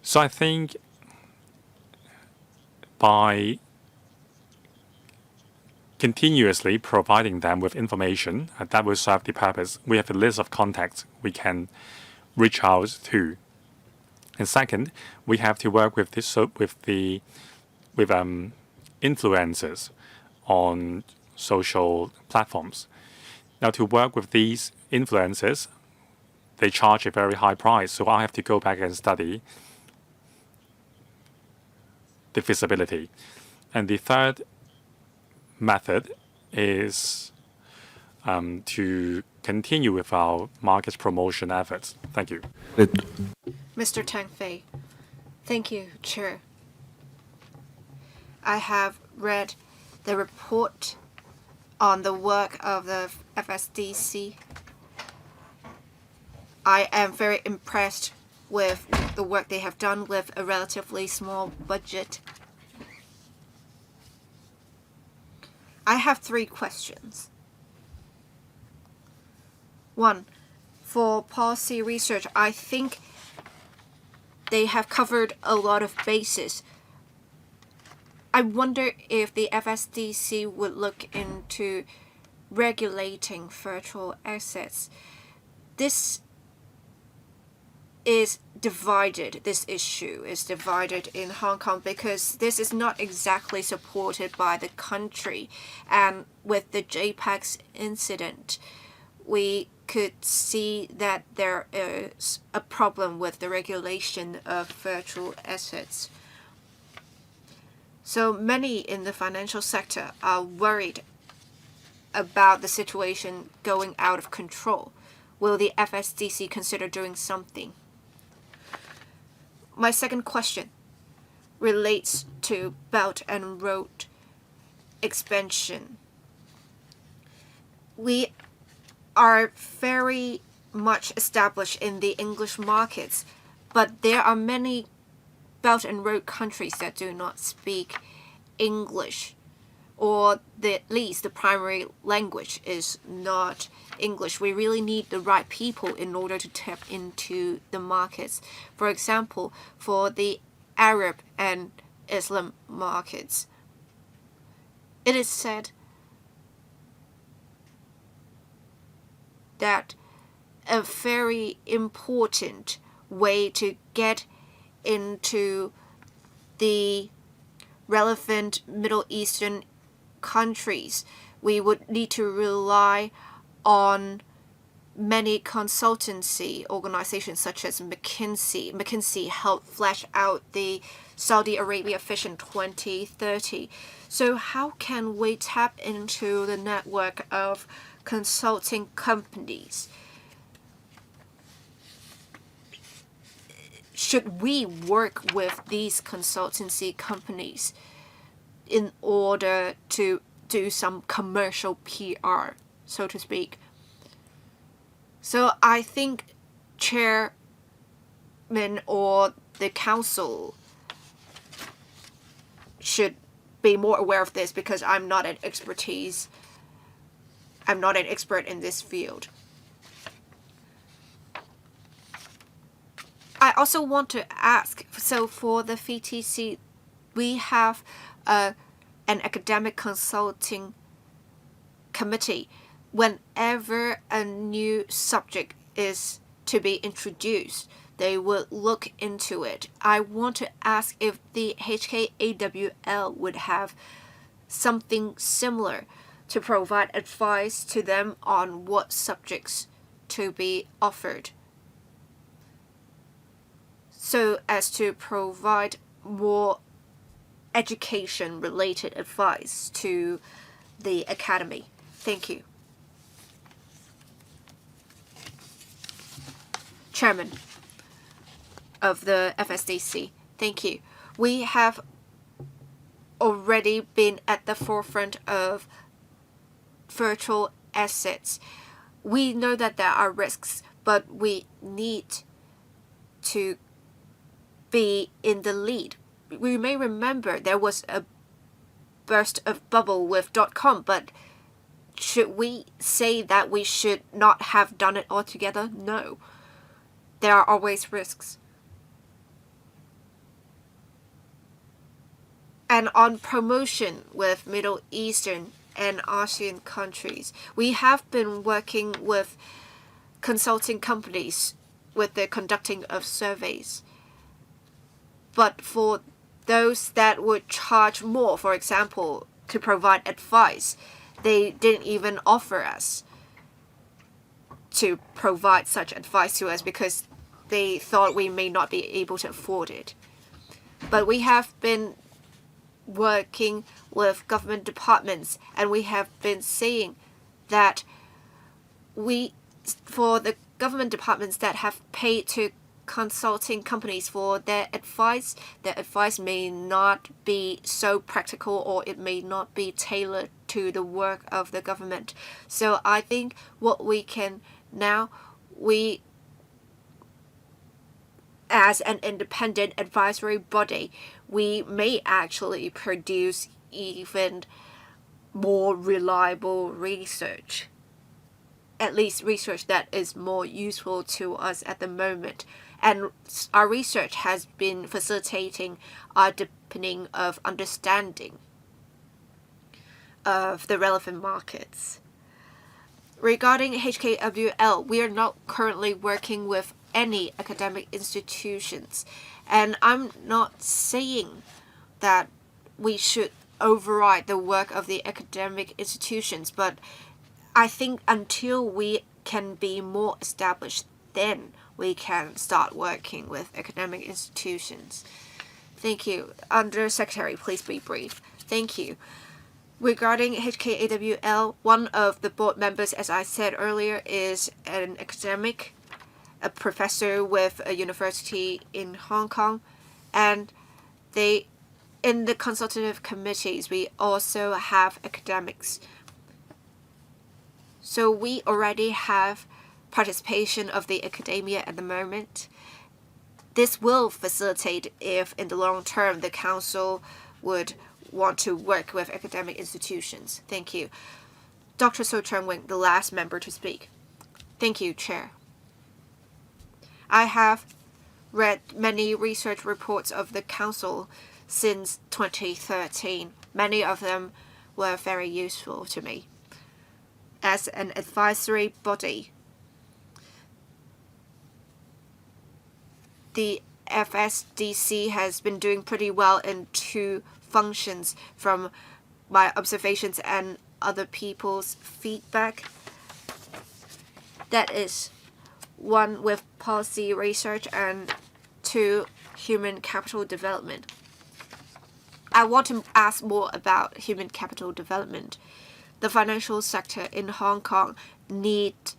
So I think by continuously providing them with information that will serve the purpose, we have a list of contacts we can reach out to. And second, we have to work with influencers on social platforms. Now, to work with these influencers, they charge a very high price, so I have to go back and study the feasibility. And the third method is to continue with our market promotion efforts. Thank you. Mr. Tang Fei. Thank you, Chair. I have read the report on the work of the FSDC. I am very impressed with the work they have done with a relatively small budget. I have 3 questions. One, for policy research, I think they have covered a lot of bases. I wonder if the FSDC would look into regulating virtual assets. This issue is divided in Hong Kong because this is not exactly supported by the country. And with the JPEX incident, we could see that there is a problem with the regulation of virtual assets. So many in the financial sector are worried about the situation going out of control. Will the FSDC consider doing something? My second question relates to Belt and Road expansion. We are very much established in the English markets, but there are many Belt and Road countries that do not speak English, or at least the primary language is not English. We really need the right people in order to tap into the markets. For example, for the Arab and Islam markets, it is said that a very important way to get into the relevant Middle Eastern countries, we would need to rely on many consultancy organizations such as McKinsey. McKinsey helped flesh out the Saudi Arabia Vision 2030. So how can we tap into the network of consulting companies? Should we work with these consultancy companies in order to do some commercial PR, so to speak? So I think chairman or the council should be more aware of this, because I'm not an expert in this field. I also want to ask, so for the VTC, we have an academic consulting committee. Whenever a new subject is to be introduced, they will look into it. I want to ask if the HKAWL would have something similar to provide advice to them on what subjects to be offered, so as to provide more education-related advice to the academy. Thank you. Chairman of the FSDC, thank you. We have already been at the forefront of virtual assets. We know that there are risks, but we need to be in the lead. We may remember there was a burst of bubble with .com, but should we say that we should not have done it altogether? No. There are always risks. And on promotion with Middle Eastern and ASEAN countries, we have been working with consulting companies with the conducting of surveys. But for those that would charge more, for example, to provide advice, they didn't even offer us to provide such advice to us because they thought we may not be able to afford it. But we have been working with government departments, and we have been saying that for the government departments that have paid to consulting companies for their advice may not be so practical, or it may not be tailored to the work of the government. So I think what we can now, as an independent advisory body, we may actually produce even more reliable research at least research that is more useful to us at the moment. And our research has been facilitating our deepening of understanding of the relevant markets. Regarding HKWL, we are not currently working with any academic institutions, and I'm not saying that we should override the work of the academic institutions, but I think until we can be more established, then we can start working with academic institutions. Thank you. Under Secretary, please be brief. Thank you. Regarding HKAWL, one of the board members, as I said earlier, is an academic, a professor with a university in Hong Kong, and in the consultative committees, we also have academics. So we already have participation of the academia at the moment. This will facilitate if, in the long term, the council would want to work with academic institutions. Thank you. Dr. So Chun-Wing, the last member to speak. Thank you, Chair. I have read many research reports of the Council since 2013. Many of them were very useful to me. As an advisory body, the FSDC has been doing pretty well in two functions from my observations and other people's feedback. That is, one with policy research and two, human capital development. I want to ask more about human capital development. The financial sector in Hong Kong needs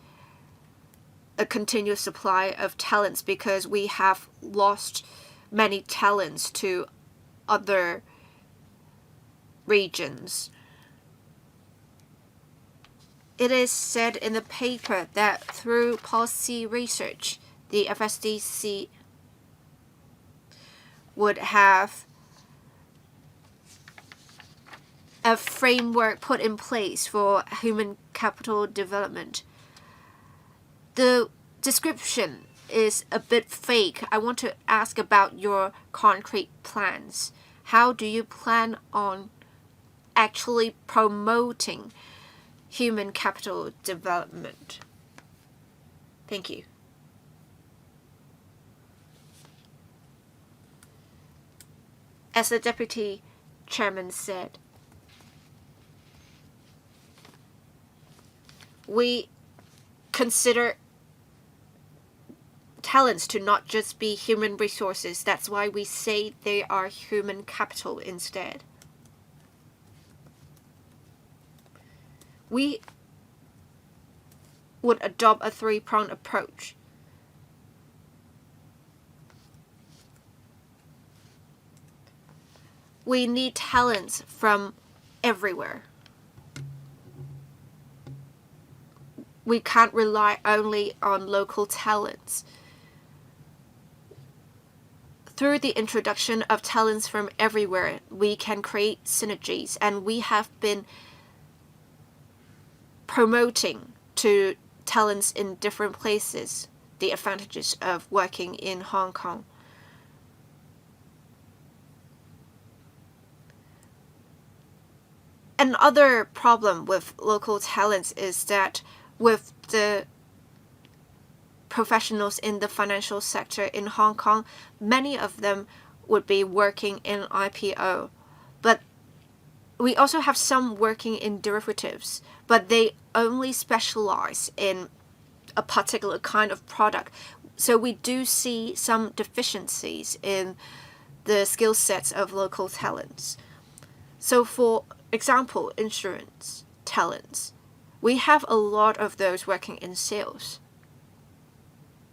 a continuous supply of talents because we have lost many talents to other regions. It is said in the paper that through policy research, the FSDC would have a framework put in place for human capital development. The description is a bit fake. I want to ask about your concrete plans. How do you plan on actually promoting human capital development? Thank you. As the Deputy Chairman said, we consider talents to not just be human resources. That's why we say they are human capital instead. We would adopt a three-pronged approach. We need talents from everywhere. We can't rely only on local talents. Through the introduction of talents from everywhere, we can create synergies, and we have been promoting to talents in different places the advantages of working in Hong Kong. Another problem with local talents is that with the professionals in the financial sector in Hong Kong, many of them would be working in IPO. But we also have some working in derivatives, but they only specialize in a particular kind of product. So we do see some deficiencies in the skill sets of local talents. So for example, insurance talents. We have a lot of those working in sales.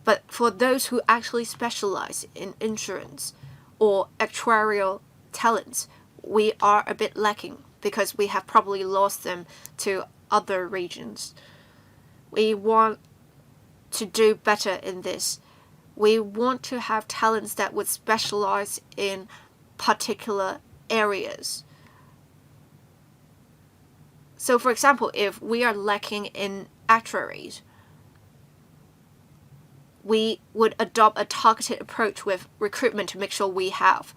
But for those who actually specialize in insurance or actuarial talents, we are a bit lacking because we have probably lost them to other regions. We want to do better in this. We want to have talents that would specialize in particular areas. So for example, if we are lacking in actuaries, we would adopt a targeted approach with recruitment to make sure we have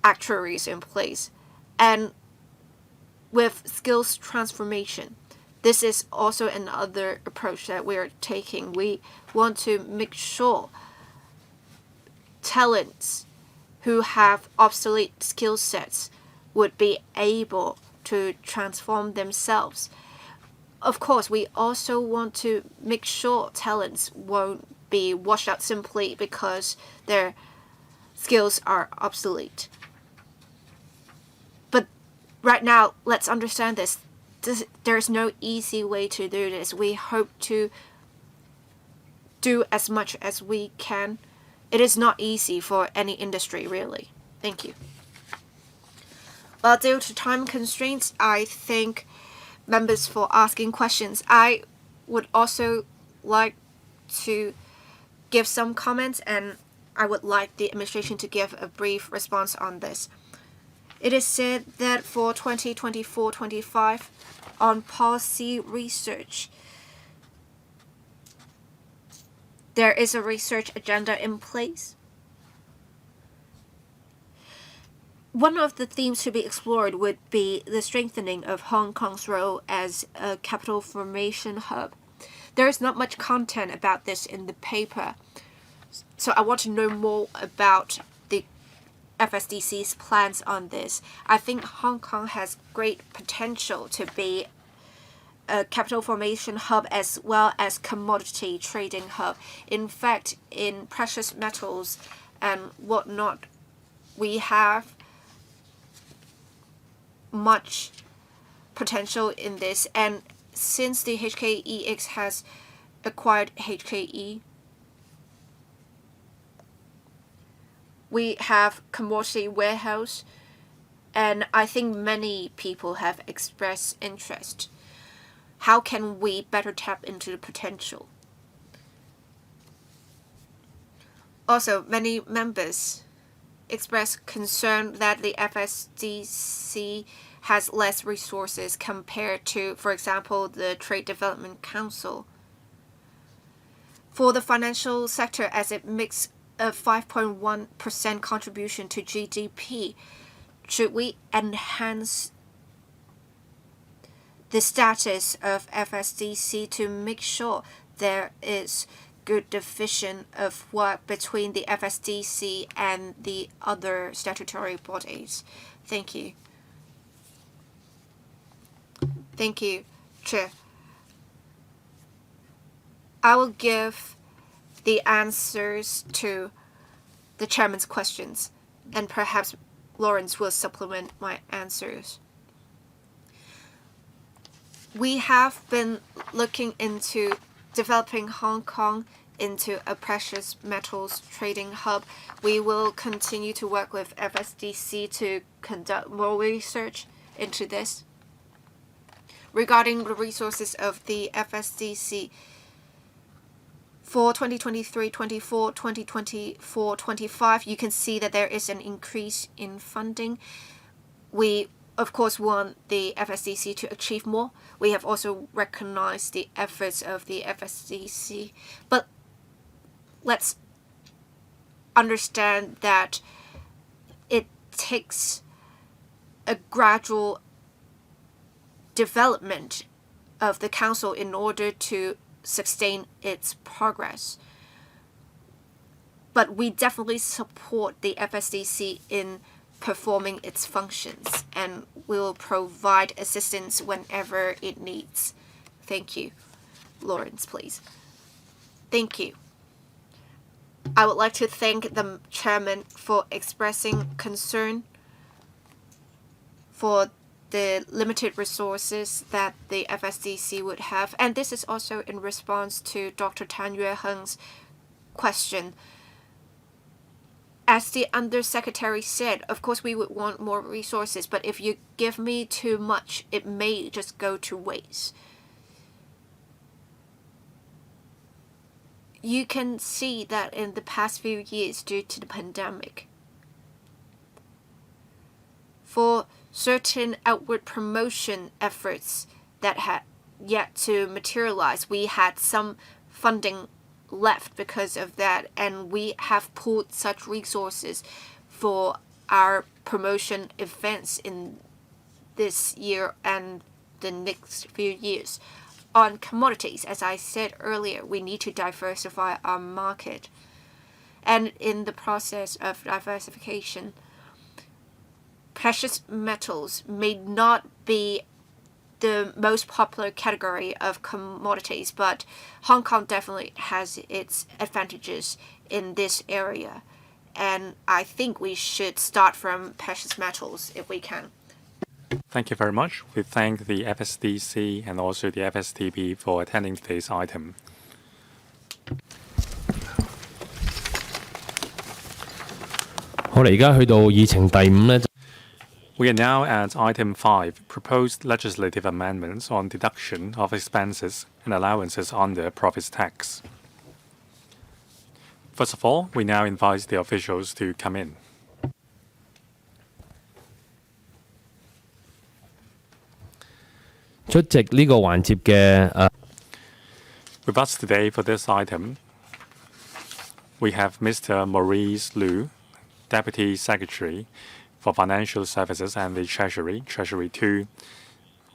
actuaries in place. And with skills transformation, this is also another approach that we're taking. We want to make sure talents who have obsolete skill sets would be able to transform themselves. Of course, we also want to make sure talents won't be washed out simply because their skills are obsolete. But right now, let's understand this. There's no easy way to do this. We hope to do as much as we can. It is not easy for any industry, really. Thank you. Well, due to time constraints, I thank members for asking questions. I would also like to give some comments, and I would like the administration to give a brief response on this. It is said that for 2024-25, on policy research, there is a research agenda in place. One of the themes to be explored would be the strengthening of Hong Kong's role as a capital formation hub. There is not much content about this in the paper, so I want to know more about the FSDC's plans on this. I think Hong Kong has great potential to be a capital formation hub as well as commodity trading hub. In fact, in precious metals and whatnot, we have much potential in this, and since the HKEX has acquired HKE, we have commodity warehouse, and I think many people have expressed interest. How can we better tap into the potential? Also, many members express concern that the FSDC has less resources compared to, for example, the Trade Development Council. For the financial sector, as it makes a 5.1% contribution to GDP, should we enhance the status of FSDC to make sure there is good division of work between the FSDC and the other statutory bodies? Thank you. Thank you, Chair. I will give the answers to the Chairman's questions, and perhaps Lawrence will supplement my answers. We have been looking into developing Hong Kong into a precious metals trading hub. We will continue to work with FSDC to conduct more research into this. Regarding the resources of the FSDC, for 2023-24, 2024-25, you can see that there is an increase in funding. We, of course, want the FSDC to achieve more. We have also recognized the efforts of the FSDC, but let's understand that it takes a gradual development of the council in order to sustain its progress. But we definitely support the FSDC in performing its functions and will provide assistance whenever it needs. Thank you. Lawrence, please. Thank you. I would like to thank the Chairman for expressing concern for the limited resources that the FSDC would have. And this is also in response to Dr. Tan Yue Heng's question. As the Undersecretary said, of course we would want more resources, but if you give me too much, it may just go to waste. You can see that in the past few years due to the pandemic, for certain outward promotion efforts that had yet to materialize. We had some funding left because of that, and we have pulled such resources for our promotion events in this year and the next few years. On commodities, as I said earlier, we need to diversify our market. And in the process of diversification, precious metals may not be the most popular category of commodities, but Hong Kong definitely has its advantages in this area. And I think we should start from precious metals if we can. Thank you very much. We thank the FSDC and also the FSTP for attending today's item. 好啦，而家去到議程第5咧。 We are now at item 5, proposed legislative amendments on deduction of expenses and allowances under profits tax. First of all, we now invite the officials to come in. With us today for this item, we have Mr. Maurice Liu, Deputy Secretary for Financial Services and the Treasury, Treasury 2.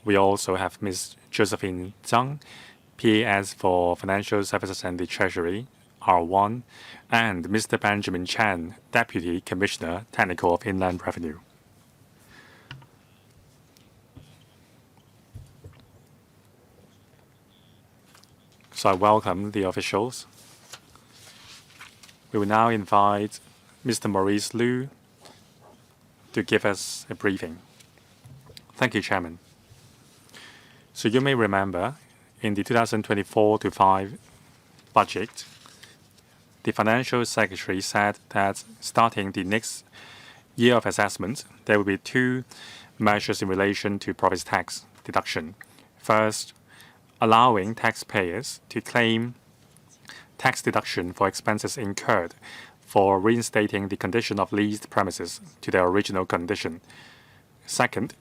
We also have Ms. Josephine Zhang, PAS for Financial Services and the Treasury, R1, and Mr. Benjamin Chan, Deputy Commissioner, Technical of Inland Revenue. So I welcome the officials. We will now invite Mr. Maurice Liu to give us a briefing. Thank you, Chairman. So you may remember in the 2024-5 budget, the Financial Secretary said that starting the next year of assessment, there will be 2 measures in relation to profits tax deduction. First, allowing taxpayers to claim tax deduction for expenses incurred for reinstating the condition of leased premises to their original condition. Second,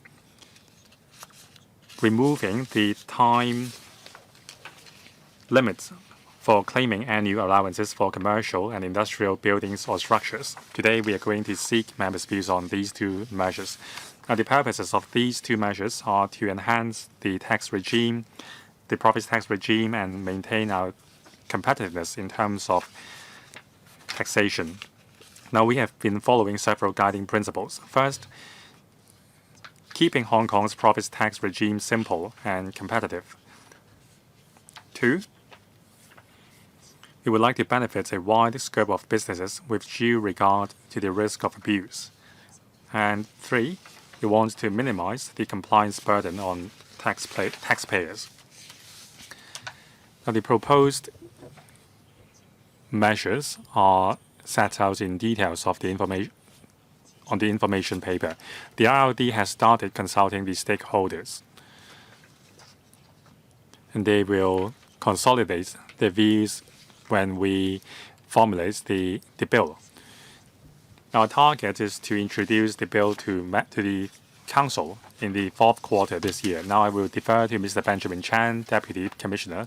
removing the time limits for claiming annual allowances for commercial and industrial buildings or structures. Today, we are going to seek members' views on these 2 measures. Now, the purposes of these 2 measures are to enhance the tax regime, the profits tax regime, and maintain our competitiveness in terms of taxation. Now, we have been following several guiding principles. First, keeping Hong Kong's profits tax regime simple and competitive. 2, we would like to benefit a wide scope of businesses with due regard to the risk of abuse. And 3, we want to minimize the compliance burden on taxpayers. Now, the proposed measures are set out in details of the information paper. The IRD has started consulting the stakeholders, and they will consolidate their views when we formulate the bill. Our target is to introduce the bill to the Council in the 4th quarter this year. Now I will defer to Mr. Benjamin Chan, Deputy Commissioner,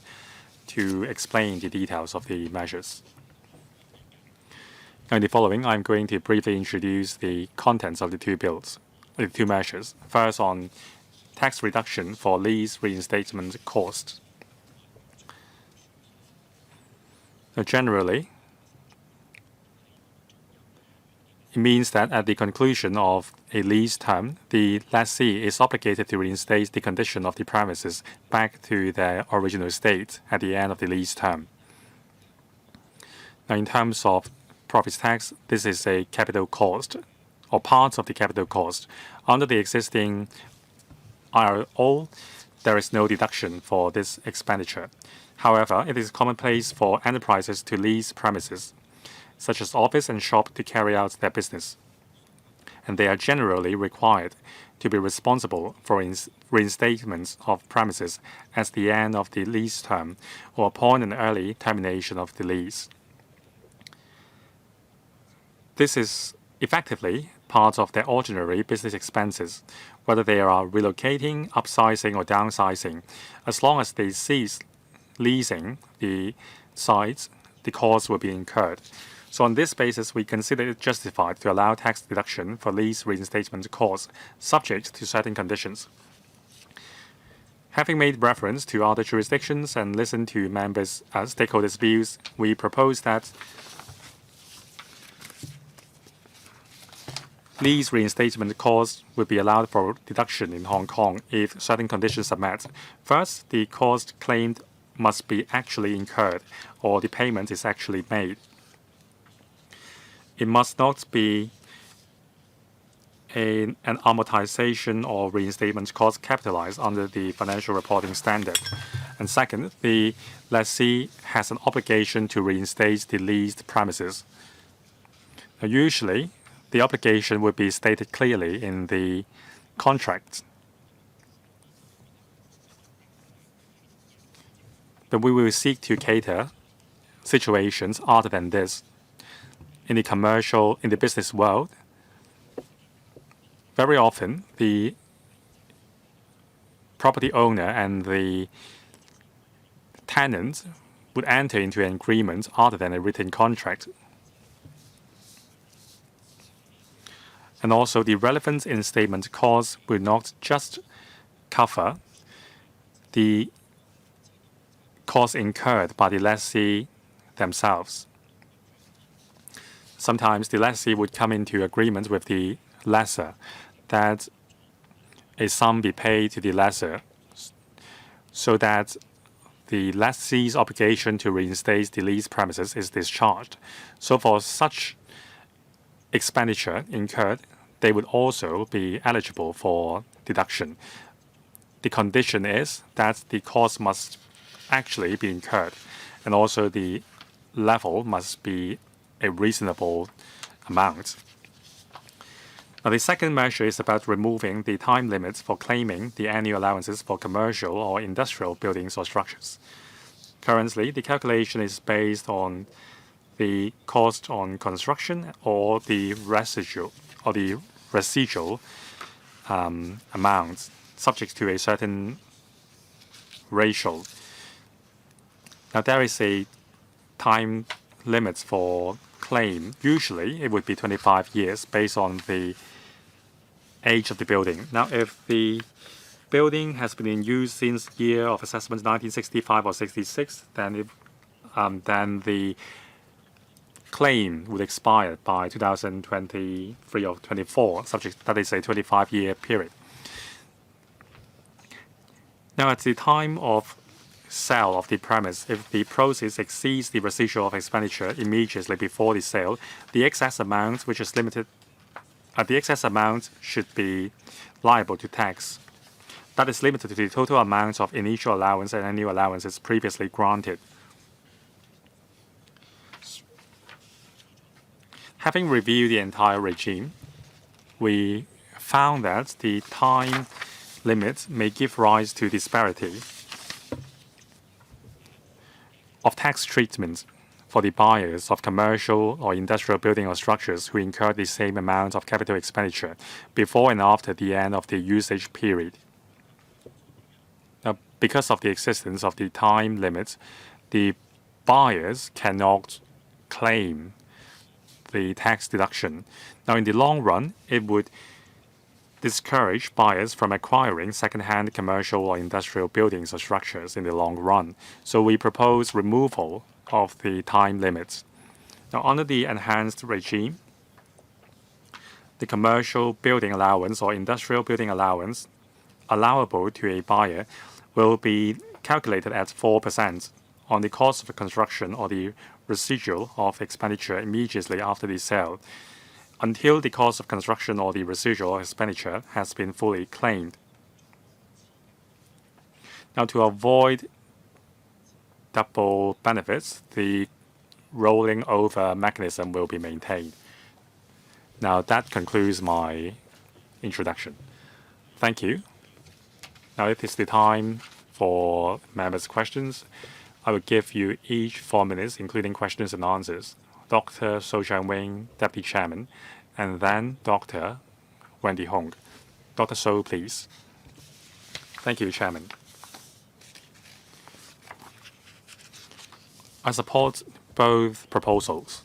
to explain the details of the measures. In the following, I'm going to briefly introduce the contents of the 2 bills, the 2 measures. First, on tax reduction for lease reinstatement costs. Now, generally, it means that at the conclusion of a lease term, the lessee is obligated to reinstate the condition of the premises back to their original state at the end of the lease term. Now, in terms of profits tax, this is a capital cost, or parts of the capital cost. Under the existing IRO, there is no deduction for this expenditure. However, it is commonplace for enterprises to lease premises, such as office and shop, to carry out their business. And they are generally required to be responsible for reinstatements of premises at the end of the lease term or upon an early termination of the lease. This is effectively part of their ordinary business expenses, whether they are relocating, upsizing, or downsizing. As long as they cease leasing the sites, the costs will be incurred. So on this basis, we consider it justified to allow tax deduction for lease reinstatement costs, subject to certain conditions. Having made reference to other jurisdictions and listened to members' stakeholders' views, we propose that lease reinstatement costs would be allowed for deduction in Hong Kong if certain conditions are met. First, the cost claimed must be actually incurred, or the payment is actually made. It must not be an amortization or reinstatement cost capitalized under the financial reporting standard. And second, the lessee has an obligation to reinstate the leased premises. Now, usually, the obligation would be stated clearly in the contract. But we will seek to cater situations other than this. In the business world, very often the property owner and the tenant would enter into an agreement other than a written contract. And also, the relevant instatement costs will not just cover the costs incurred by the lessee themselves. Sometimes the lessee would come into agreement with the lessor that a sum be paid to the lessor so that the lessee's obligation to reinstate the leased premises is discharged. So for such expenditure incurred, they would also be eligible for deduction. The condition is that the cost must actually be incurred, and also the level must be a reasonable amount. Now, the second measure is about removing the time limits for claiming the annual allowances for commercial or industrial buildings or structures. Currently, the calculation is based on the cost on construction or the residual amount, subject to a certain ratio. Now, there is a time limit for claim. Usually, it would be 25 years based on the age of the building. Now, if the building has been in use since year of assessment 1965 or 66, then the claim would expire by 2023 or 24, that is a 25-year period. Now, at the time of sale of the premise, if the proceeds exceeds the residual of expenditure immediately before the sale, the excess amount, which is limited, the excess amount should be liable to tax. That is limited to the total amount of initial allowance and annual allowances previously granted. Having reviewed the entire regime, we found that the time limit may give rise to disparity of tax treatment for the buyers of commercial or industrial building or structures who incur the same amount of capital expenditure before and after the end of the usage period. Now, because of the existence of the time limit, the buyers cannot claim the tax deduction. Now, in the long run, it would discourage buyers from acquiring second-hand commercial or industrial buildings or structures in the long run. So we propose removal of the time limits. Now, under the enhanced regime, the commercial building allowance or industrial building allowance allowable to a buyer will be calculated at 4% on the cost of construction or the residual of expenditure immediately after the sale, until the cost of construction or the residual expenditure has been fully claimed. Now, to avoid double benefits, the rolling over mechanism will be maintained. Now, that concludes my introduction. Thank you. Now, it is the time for members' questions. I will give you each 4 minutes, including questions and answers. Dr. So Chang-wing, Deputy Chairman, and then Dr. Wendy Hong. Dr. So, please. Thank you, Chairman. I support both proposals.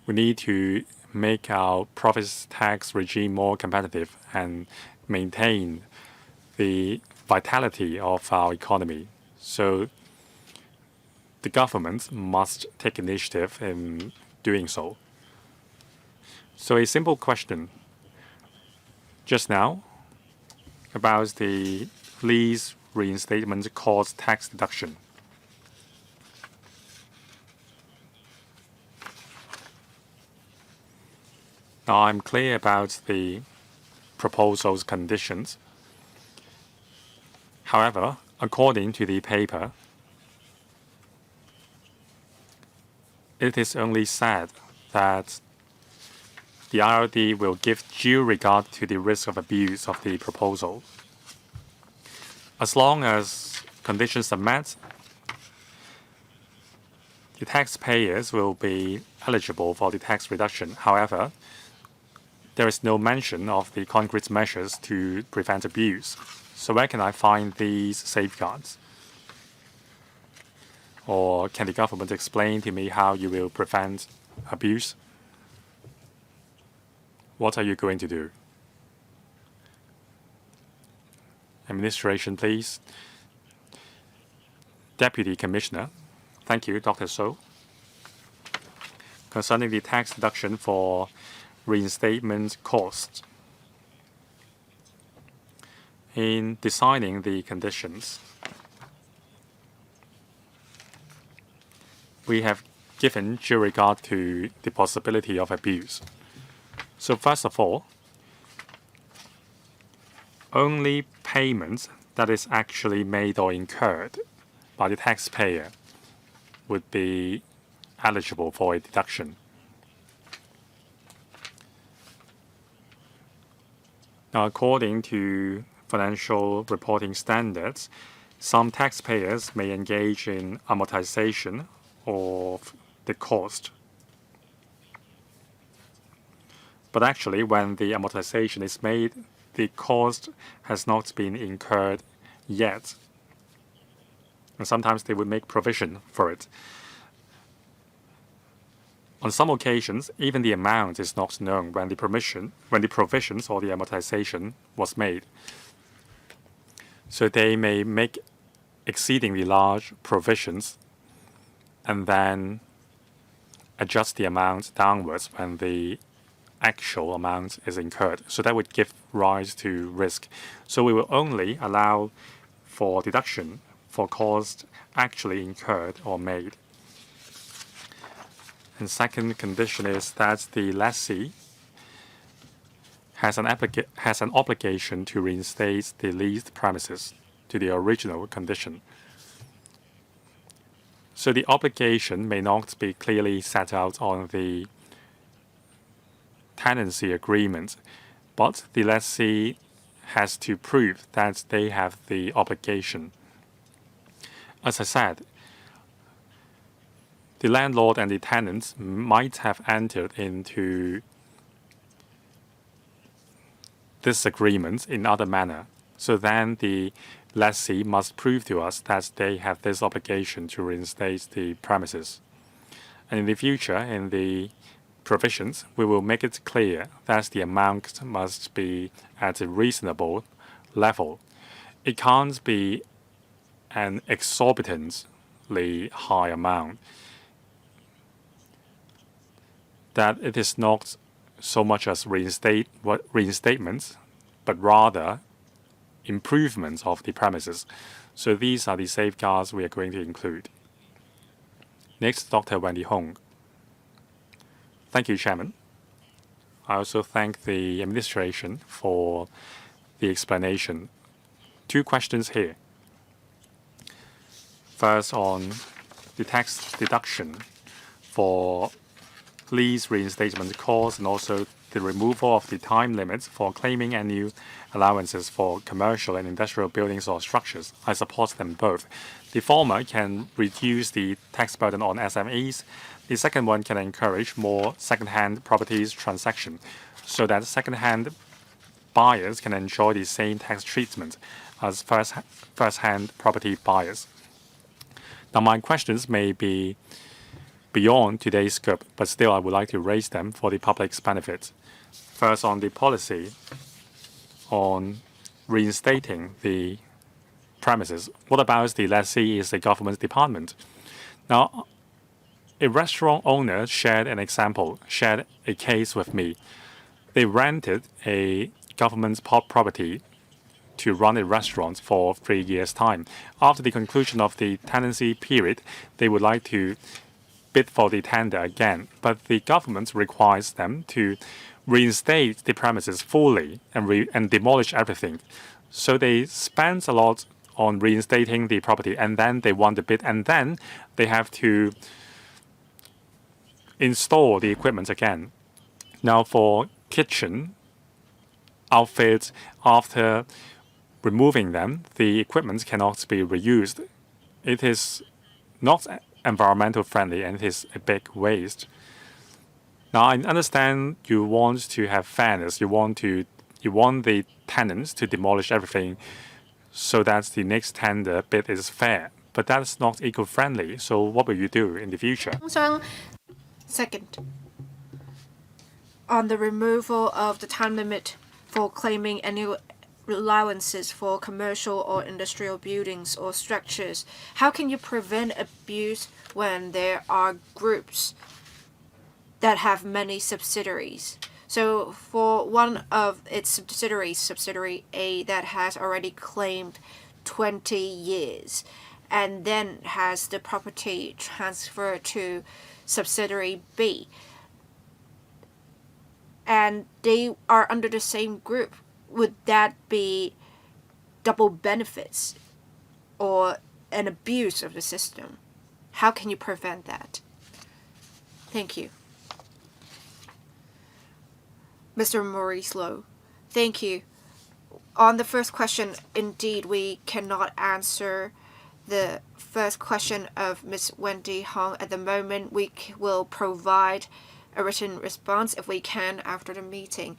We need to make our profits tax regime more competitive and maintain the vitality of our economy. So the government must take initiative in doing so. So a simple question just now about the lease reinstatement cost tax deduction. Now I'm clear about the proposal's conditions. However, according to the paper, it is only said that the IRD will give due regard to the risk of abuse of the proposal. As long as conditions are met, the taxpayers will be eligible for the tax reduction. However, there is no mention of the concrete measures to prevent abuse. So where can I find these safeguards? Or can the government explain to me how you will prevent abuse? What are you going to do? Administration, please. Deputy Commissioner. Thank you, Dr. So. Concerning the tax deduction for reinstatement costs. In designing the conditions, we have given due regard to the possibility of abuse. So first of all, only payments that is actually made or incurred by the taxpayer would be eligible for a deduction. Now, according to financial reporting standards, some taxpayers may engage in amortization of the cost. But actually, when the amortization is made, the cost has not been incurred yet. And sometimes they would make provision for it. On some occasions, even the amount is not known when the provisions or the amortization was made. So they may make exceedingly large provisions and then adjust the amount downwards when the actual amount is incurred. So that would give rise to risk. So we will only allow for deduction for costs actually incurred or made. And second condition is that the lessee has an obligation to reinstate the leased premises to the original condition. So the obligation may not be clearly set out on the tenancy agreement, but the lessee has to prove that they have the obligation. As I said, the landlord and the tenants might have entered into this agreement in other manner. So then the lessee must prove to us that they have this obligation to reinstate the premises. And in the future, in the provisions, we will make it clear that the amount must be at a reasonable level. It can't be an exorbitantly high amount. That it is not so much as reinstatements, but rather improvements of the premises. So these are the safeguards we are going to include. Next, Dr. Wendy Hong. Thank you, Chairman. I also thank the administration for the explanation. Two questions here. First, on the tax deduction for lease reinstatement costs and also the removal of the time limits for claiming annual allowances for commercial and industrial buildings or structures. I support them both. The former can reduce the tax burden on SMEs. The second one can encourage more second-hand properties transaction so that second-hand buyers can enjoy the same tax treatment as first-hand property buyers. Now, my questions may be beyond today's scope, but still I would like to raise them for the public's benefit. First, on the policy on reinstating the premises. What about the lessee is the government's department? Now, a restaurant owner shared a case with me. They rented a government's property to run a restaurant for 3 years' time. After the conclusion of the tenancy period, they would like to bid for the tender again, but the government requires them to reinstate the premises fully and demolish everything. So they spend a lot on reinstating the property, and then they won the bid, and then they have to install the equipment again. Now, for kitchen outfits, after removing them, the equipment cannot be reused. It is not environmental friendly and it is a big waste. Now, I understand you want to have fairness. You want the tenants to demolish everything so that the next tender bid is fair. But that's not eco-friendly. So what will you do in the future? Second, on the removal of the time limit for claiming annual allowances for commercial or industrial buildings or structures, how can you prevent abuse when there are groups that have many subsidiaries? So for one of its subsidiaries, subsidiary A, that has already claimed 20 years and then has the property transferred to subsidiary B, and they are under the same group, would that be double benefits or an abuse of the system? How can you prevent that? Thank you. Mr. Maurice Lowe, thank you. On the first question, indeed, we cannot answer the first question of Ms. Wendy Hong at the moment. We will provide a written response if we can after the meeting.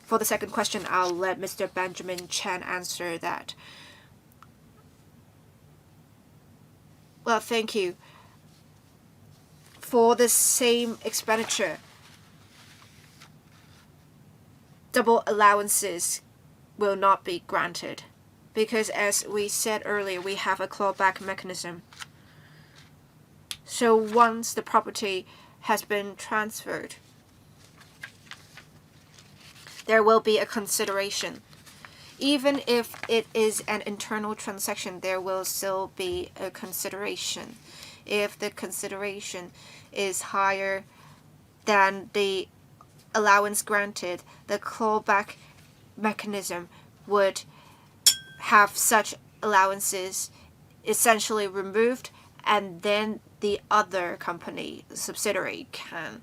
For the second question, I'll let Mr. Benjamin Chen answer that. Well, thank you. For the same expenditure, double allowances will not be granted because, as we said earlier, we have a clawback mechanism. So once the property has been transferred, there will be a consideration. Even if it is an internal transaction, there will still be a consideration. If the consideration is higher than the allowance granted, the clawback mechanism would have such allowances essentially removed, and then the other company, subsidiary, can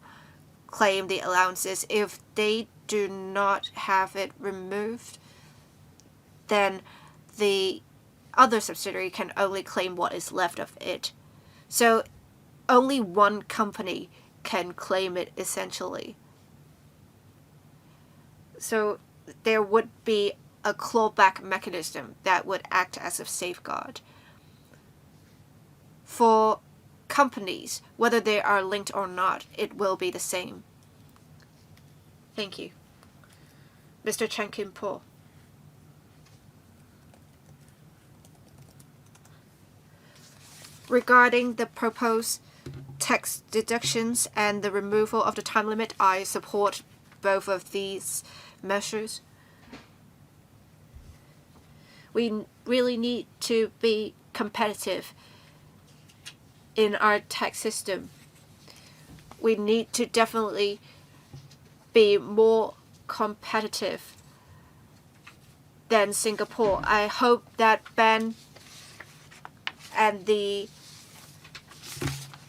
claim the allowances. If they do not have it removed, then the other subsidiary can only claim what is left of it. So only one company can claim it essentially. So there would be a clawback mechanism that would act as a safeguard. For companies, whether they are linked or not, it will be the same. Thank you. Mr. Chen Kim-po. Regarding the proposed tax deductions and the removal of the time limit, I support both of these measures. We really need to be competitive in our tax system. We need to definitely be more competitive than Singapore. I hope that Ben and the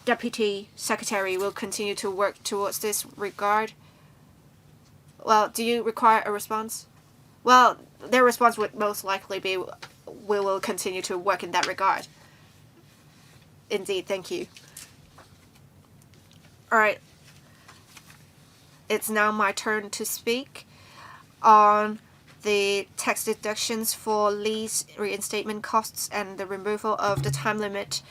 Deputy Secretary will continue to work towards this regard. Well, do you require a response? Well, their response would most likely be, we will continue to work in that regard. Indeed, thank you. All right. It's now my turn to speak on the tax deductions for lease reinstatement costs and the removal of the time limit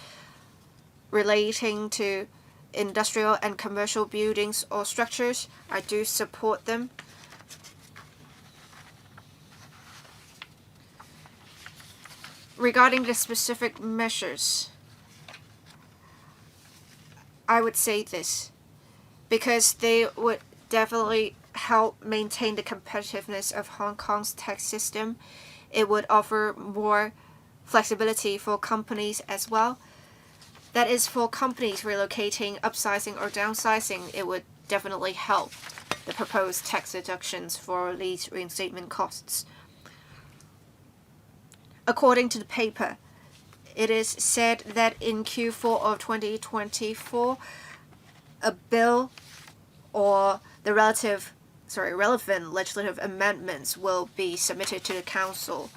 relating to industrial and commercial buildings or structures. I do support them. Regarding the specific measures, I would say this, because they would definitely help maintain the competitiveness of Hong Kong's tax system. It would offer more flexibility for companies as well. That is, for companies relocating, upsizing, or downsizing, it would definitely help the proposed tax deductions for lease reinstatement costs. According to the paper, it is said that in Q4 of 2024, a bill or the relevant legislative amendments will be submitted to the Council.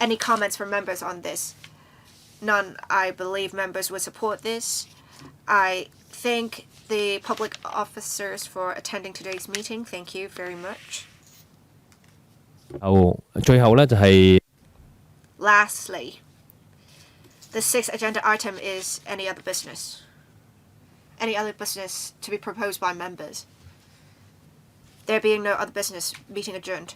Any comments from members on this? None. I believe members would support this. I thank the public officers for attending today's meeting. Thank you very much. 最後呢，就係 Lastly, the sixth agenda item is any other business. Any other business to be proposed by members? There being no other business, meeting adjourned.